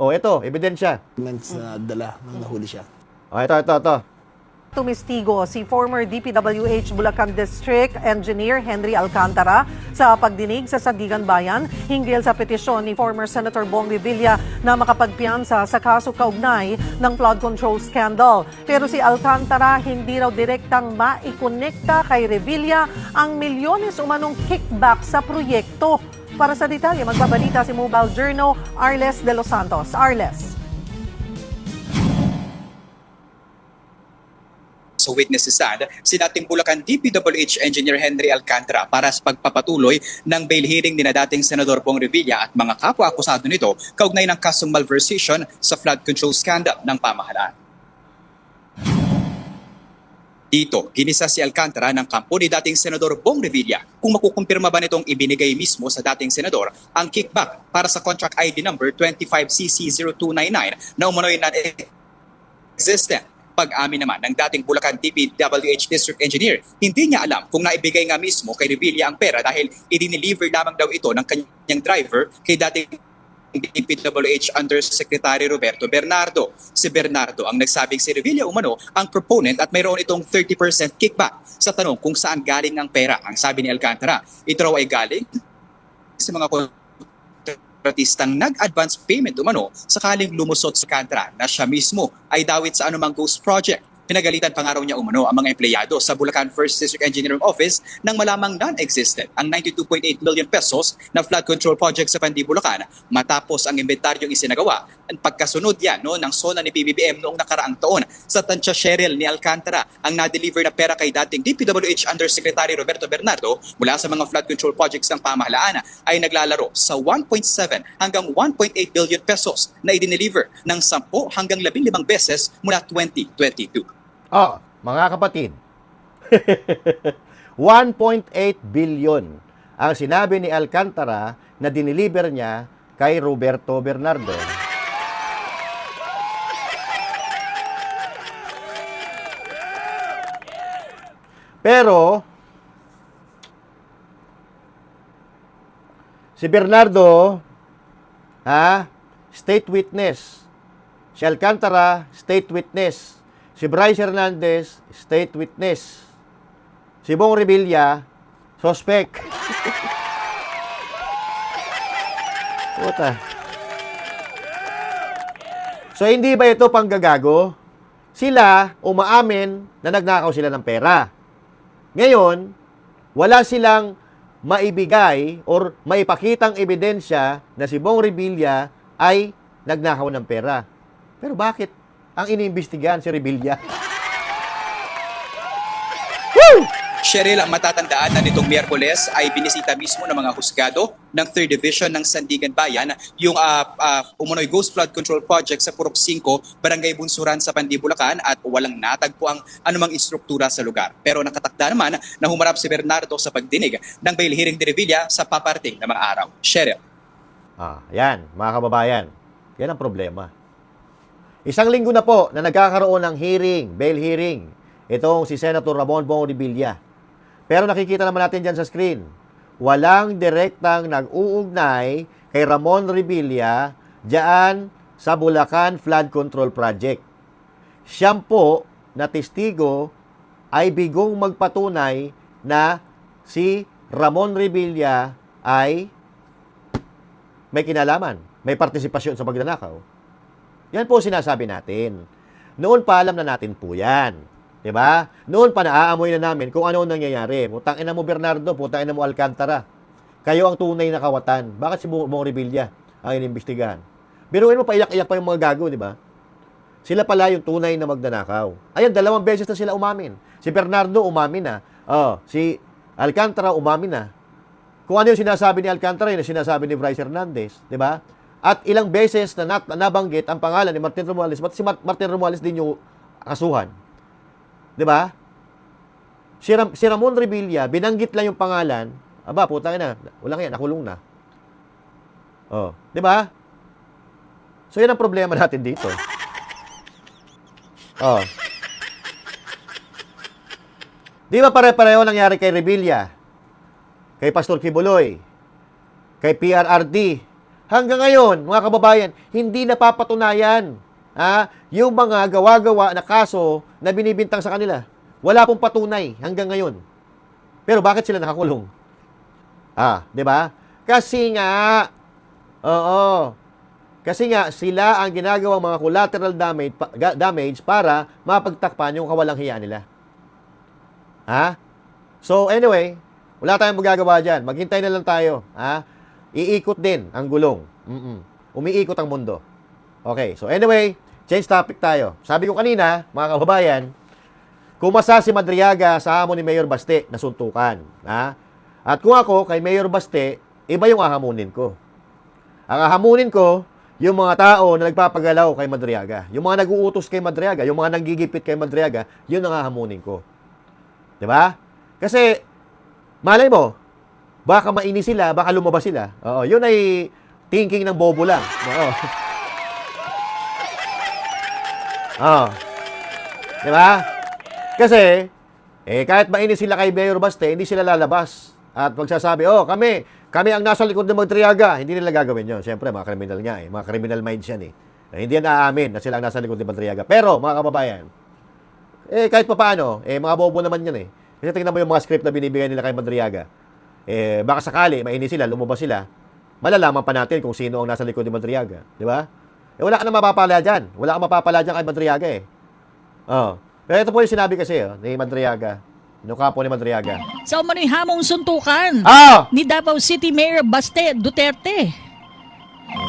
Ito, ebidensya. Documents na dala nang nahuli siya. Ito. Tumistigo si former DPWH Bulacan District Engineer Henry Alcantara sa pagdinig sa Sandigan Bayan hinggil sa petisyon ni former Senator Bong Revilla na makapagpiyansa sa kaso kaugnay ng flood control scandal. Pero si Alcantara hindi raw direktang maikonekta kay Revilla ang milyones umanong kickback sa proyekto. Para sa detalye, magbabalita si Mobile Journal Arles de los Santos. Arles. So witnesses stand si dating Bulacan DPWH Engineer Henry Alcantara para sa pagpapatuloy ng bail hearing ni dating Senador Bong Revilla at mga kapwa-akusado nito kaugnay ng kasong malversation sa flood control scandal ng pamahalaan. Dito, ginisa si Alcantara ng kampo ni dating Senador Bong Revilla kung makukumpirma ba nitong ibinigay mismo sa dating senador ang kickback para sa contract ID number 25CC0299 na umano'y non-existent. Pag-amin naman ng dating Bulacan DPWH District Engineer, hindi niya alam kung naibigay nga mismo kay Revilla ang pera dahil i-deliver lamang daw ito ng kanyang driver kay dating DPWH Undersecretary Roberto Bernardo. Si Bernardo ang nagsabing si Revilla umano ang proponent at mayroon itong 30% kickback. Sa tanong kung saan galing ang pera, ang sabi ni Alcantara, ito raw ay galing sa mga kontratistang nag-advance payment umano sakaling lumusot sa Alcantara na siya mismo ay dawit sa anumang ghost project. Pinagalitan pa nga raw niya umano ang mga empleyado sa Bulacan 1st District Engineering Office nang malamang non-existent ang 92.8 million pesos na flood control project sa Pandi, Bulacan matapos ang inventaryong isinagawa. Ang pagkasunod yan ng SONA ni PBBM noong nakaraang taon sa tansya Cheryl ni Alcantara ang na-deliver na pera kay dating DPWH Undersecretary Roberto Bernardo mula sa mga flood control projects ng pamahalaan ay naglalaro sa 1.7 hanggang 1.8 billion pesos na i-deliver ng 10 hanggang 15 beses mula 2022. Oh, mga kapatid, 1.8 billion ang sinabi ni Alcantara na dineliver niya kay Roberto Bernardo. Pero, si Bernardo, state witness. Si Alcantara, state witness. Si Bryce Hernandez, state witness. Si Bong Revilla, suspect. Puta. So, hindi ba ito panggagago? Sila, umaamin na nagnakaw sila ng pera. Ngayon, wala silang maibigay or maipakitang ebidensya na si Bong Revilla ay nagnakaw ng pera. Pero bakit ang iniimbestigahan si Revilla? Cheryl, ang matatandaan na nitong Miyerkules ay binisita mismo ng mga husgado ng 3rd Division ng Sandigan Bayan yung umunoy Ghost Flood Control Project sa Purok 5, Barangay Bunsuran sa Pandi, Bulacan at walang natagpo ang anumang istruktura sa lugar. Pero nakatakda naman na humarap si Bernardo sa pagdinig ng bail hearing ni Revilla sa paparting na mga araw. Cheryl. Yan, mga kababayan. Yan ang problema. Isang linggo na po na nagkakaroon ng hearing, bail hearing, itong si Senator Ramon Bong Revilla. Pero nakikita naman natin dyan sa screen, walang direktang nag-uugnay kay Ramon Revilla dyan sa Bulacan Flood Control Project. Siyam po na testigo ay bigong magpatunay na si Ramon Revilla ay may kinalaman, may partisipasyon sa pagnanakaw. Yan po sinasabi natin. Noon pa alam na natin po yan. Diba? Noon pa naaamoy na namin kung ano nangyayari. Putang ina mo Bernardo, putang ina mo Alcantara. Kayo ang tunay na kawatan. Bakit si Bong Revilla ang inimbestigahan? Biruin mo, paiyak-iyak pa yung mga gago, di ba? Sila pala yung tunay na magnanakaw. Ayan, 2 beses na sila umamin. Si Bernardo umamin na. Si Alcantara umamin na. Kung ano yung sinasabi ni Alcantara, yung sinasabi ni Bryce Hernandez, di ba? At ilang beses na nabanggit ang pangalan ni Martin Romualdez, ba't si Martin Romualdez din yung kasuhan? 'Di ba? Si Ramon Revilla, binanggit lang yung pangalan, aba, putang ina, wala nga, nakulong na. 'Di ba? So, yan ang problema natin dito. Di ba pare-pareho nangyari kay Revilla, kay Pastor Kibuloy, kay PRRD? Hanggang ngayon, mga kababayan, hindi napapatunayan yung mga gawa-gawa na kaso na binibintang sa kanila. Wala pong patunay hanggang ngayon. Pero bakit sila nakakulong? 'Di ba? Kasi nga sila ang ginagawang mga collateral damage para mapagtakpan yung kawalang hiya nila. So anyway, wala tayong magagawa diyan. Maghintay na lang tayo, Iikot din ang gulong. Umiikot ang mundo. Okay, so anyway, change topic tayo. Sabi ko kanina, mga kababayan, kumasa si Madriaga sa hamon ni Mayor Baste na suntukan. At kung ako, kay Mayor Baste, iba yung ahamunin ko. Ang ahamunin ko, yung mga tao na nagpapagalaw kay Madriaga. Yung mga nag-uutos kay Madriaga, yung mga nanggigipit kay Madriaga, yun ang ahamunin ko. 'Di ba? Kasi, malay mo, baka mainis sila, baka lumabas sila. Oo, yun ay thinking ng bobo lang. Oo. Oo. 'Di ba? Kasi, kahit mainis sila kay Mayor Baste, hindi sila lalabas. At magsasabi, kami ang nasa likod ng Madriaga. Hindi nila gagawin yun. Siyempre, mga kriminal nga Mga criminal minds yan hindi yan aamin na sila ang nasa likod ng Madriaga. Pero, mga kababayan, kahit pa paano, mga bobo naman yan Kasi tingnan mo yung mga script na binibigay nila kay Madriaga. Baka sakali, mainis sila, lumabas sila, malalaman pa natin kung sino ang nasa likod ni Madriaga. Di ba? Wala ka na mapapala dyan. Wala ka mapapala dyan kay Madriaga Pero ito po yung sinabi kasi ni Madriaga. Yung kapo ni Madriaga. Sa umano'y hamong suntukan ni Davao City Mayor Baste Duterte.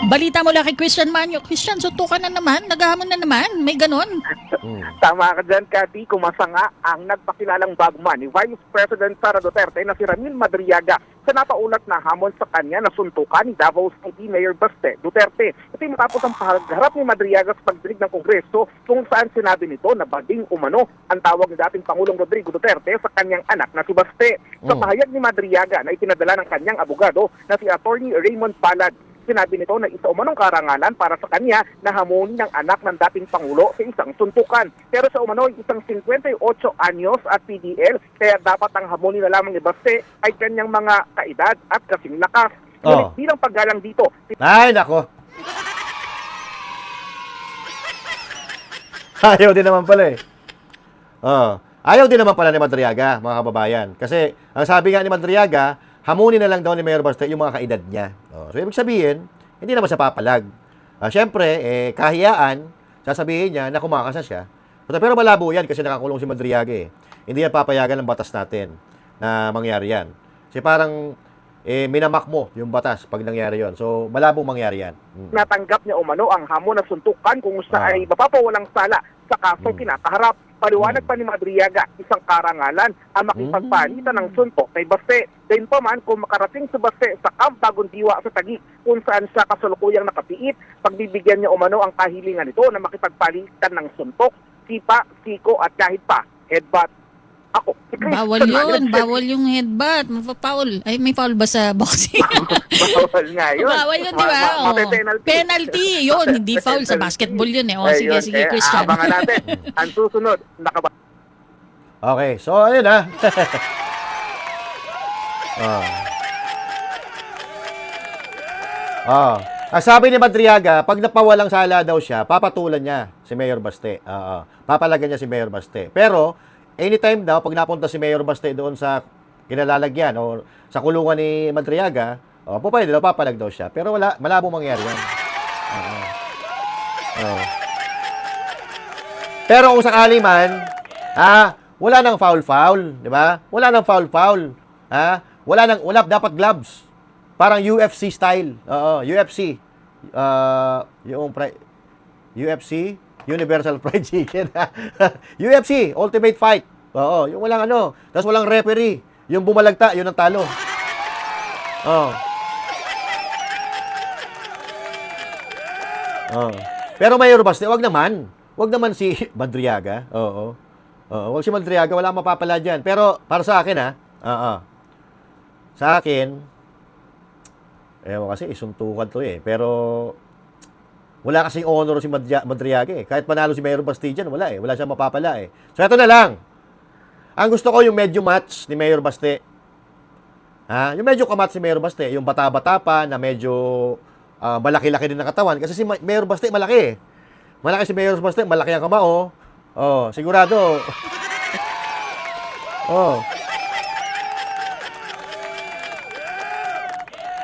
Balita mula kay Christian Manyo. Christian, suntukan na naman. Naghahamon na naman. May ganon. Tama ka dyan, Cathy. Kumasanga ang nagpakilalang bagman ni Vice President Sara Duterte na si Ramil Madriaga sa napaulat na hamon sa kanya na suntukan ni Davao City Mayor Baste Duterte. Ito matapos ang pagharap ni Madriaga sa pagdinig ng Kongreso kung saan sinabi nito na bading umano ang tawag ni dating Pangulong Rodrigo Duterte sa kanyang anak na si Baste. Sa pahayag ni Madriaga na ipinadala ng kanyang abogado na si Attorney Raymond Palad, sinabi nito na isa umanong karangalan para sa kanya na hamunin ng anak ng dating Pangulo sa isang suntukan. Pero sa umano, isang 58 anyos at PDL, kaya dapat ang hamunin na lamang ni Baste ay kanyang mga kaedad at kasing lakas. Ngunit bilang paggalang dito, Ay, nako. Ayaw din naman pala Ayaw din naman pala ni Madriaga, mga kababayan. Kasi, ang sabi nga ni Madriaga, hamunin na lang daw ni Mayor Baste yung mga kaedad niya. So, ibig sabihin, hindi naman siya papalag. Siyempre, kahiyaan, sasabihin niya na kumakasa siya. Pero malabo yan kasi nakakulong si Madriaga Hindi yan papayagan ng batas natin na mangyari yan. Kasi parang, minamak mo yung batas pag nangyari yon. So, malabo mangyari yan. natanggap niya umano ang hamon na suntukan kung sa ay mapapawalang sala sa kasong kinakaharap. Paliwanag pa ni Madriaga, isang karangalan ang makipagpalitan ng suntok kay Baste. Dahil pa man kung makarating si Baste sa Camp Bagong Diwa sa Taguig kung saan siya kasalukuyang nakapiit, pagbibigyan niya umano ang kahilingan nito na makipagpalitan ng suntok, sipa, siko at kahit pa headbutt. Ako. Bawal yun. Bawal yung headbutt. Mapapaul. Ay, may foul ba sa boxing? Bawal nga yun. Bawal yun, di ba? Penalty. Yun. Hindi foul. Sa basketball yun Sige, Christian. Abangan natin. Ang susunod, Okay, so ayun Ang sabi ni Madriaga, pag napawalang sala daw siya, papatulan niya si Mayor Baste. Papalagan niya si Mayor Baste. Pero, anytime daw, pag napunta si Mayor Baste doon sa kinalalagyan o sa kulungan ni Madriaga, pwede daw, papalag daw siya. Pero malabo mangyari yan. Pero kung sakali man, wala nang foul-foul, di ba? Wala nang foul-foul. Wala dapat gloves. Parang UFC style. UFC. UFC, Universal Fried Chicken. UFC, Ultimate Fight. Yung walang tapos walang referee. Yung bumalagta, yun ang talo. Pero Mayor Baste, wag naman. Wag naman si Madriaga. Wag si Madriaga, wala mapapala dyan. Pero, para sa akin, sa akin, kasi isuntukan to Pero, wala kasing honor si Madriaga Kahit panalo si Mayor Baste dyan, wala Wala siyang mapapala So, ito na lang. Ang gusto ko yung medyo match ni Mayor Baste. Yung medyo kamatch si Mayor Baste, yung bata-bata pa na medyo malaki-laki din ng katawan. Kasi si Mayor Baste, malaki Malaki si Mayor Baste, malaki ang kamao. Sigurado.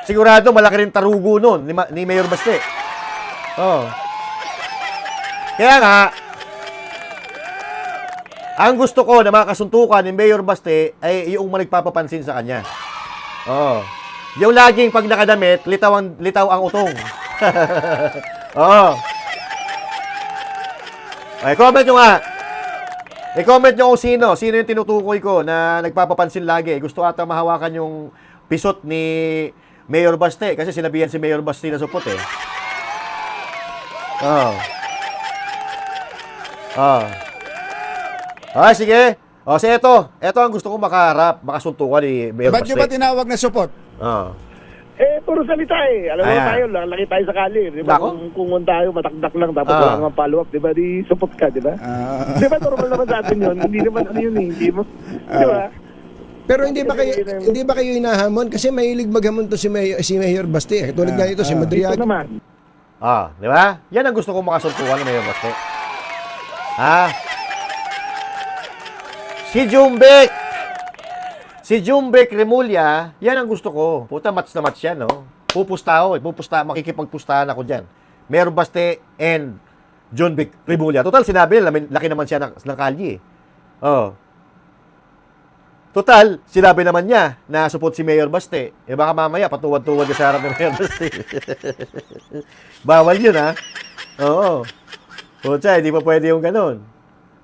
Sigurado, malaki rin tarugo nun ni Mayor Baste. Kaya nga, ang gusto ko na makasuntukan ni Mayor Baste ay yung nagpapapansin sa kanya. Yung laging pag nakadamit, litaw ang utong. Comment nyo nga. I-comment nyo kung sino yung tinutukoy ko na nagpapapansin lagi. Gusto ata mahawakan yung pisot ni Mayor Baste kasi sinabihan si Mayor Baste na supot sige. O, so ito ang gusto kong makaharap, makasuntukan ni Mayor Ba't nyo ba Baste. tinawag na support? Oh. Puro salita eh. Alam mo Ayan. tayo, laki tayo sa kali. Di ba? Nako. Kung tayo, matakdak lang, tapos Ah. wala kang follow-up, di ba? Di support ka, di ba? Di ba, normal naman sa atin yun. Hindi naman ano yun eh. Hindi mo, di ba? Pero hindi ba kayo hinahamon? Kasi mahilig maghamon to si Mayor Baste. Tulad nga ito, si Ito Madriaga. naman. Ah, di ba? Yan ang gusto kong makasuntukan ni Mayor Baste. Si Jumbek Remulla, yan ang gusto ko. Puta, match na match yan, no? Pupusta ako, makikipagpustahan ako dyan. Mayor Baste and Jumbek Remulla. Total, sinabi nila, laki naman siya ng kalye. Oh. Total, sinabi naman niya na support si Mayor Baste. Baka mamaya, patuwad-tuwad ka sa harap ng Mayor Baste. Bawal yun, ha? Oo. Puta, hindi pa pwede yung ganun.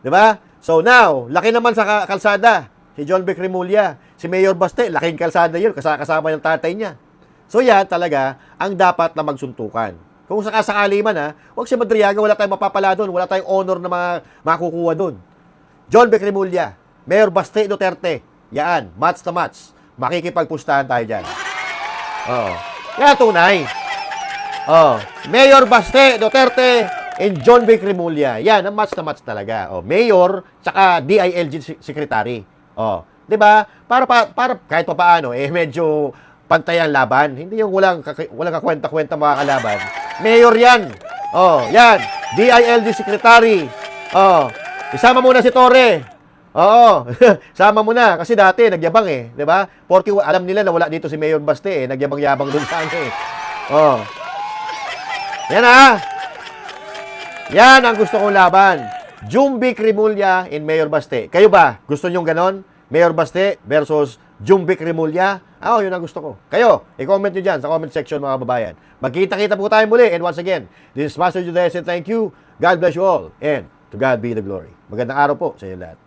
Di ba? So now, laki naman sa kalsada. Si John Vic Remulla. Si Mayor Baste, laking kalsada yun. Kasama yung tatay niya. So yan talaga ang dapat na magsuntukan. Kung sakasakali man, huwag si Madriaga, wala tayong mapapala doon. Wala tayong honor na makukuha doon. John Vic Remulla, Mayor Baste Duterte. Yan, match na match. Makikipagpustahan tayo dyan. Oo. Yan tunay. Mayor Baste Duterte and John Vic Remulla. Yan, ang match na match talaga. Mayor, tsaka DILG secretary. 'Di ba? Para kahit paano medyo pantay ang laban. Hindi yung walang kakwenta-kwenta mga kalaban. Mayor 'yan. Yan. DILG secretary. Isama muna si Torre. Sama mo na kasi dati nagyabang 'di ba? Porque alam nila na wala dito si Mayor Baste nagyabang-yabang doon sa Yan Yan ang gusto kong laban. Jumbik Remulla and Mayor Baste. Kayo ba? Gusto nyong ganon? Mayor Baste versus Jumbik Remulla? Yun ang gusto ko. Kayo, i-comment nyo dyan sa comment section mga kababayan. Magkita-kita po tayo muli. And once again, this is Master Judes and thank you. God bless you all. And to God be the glory. Magandang araw po sa inyo lahat.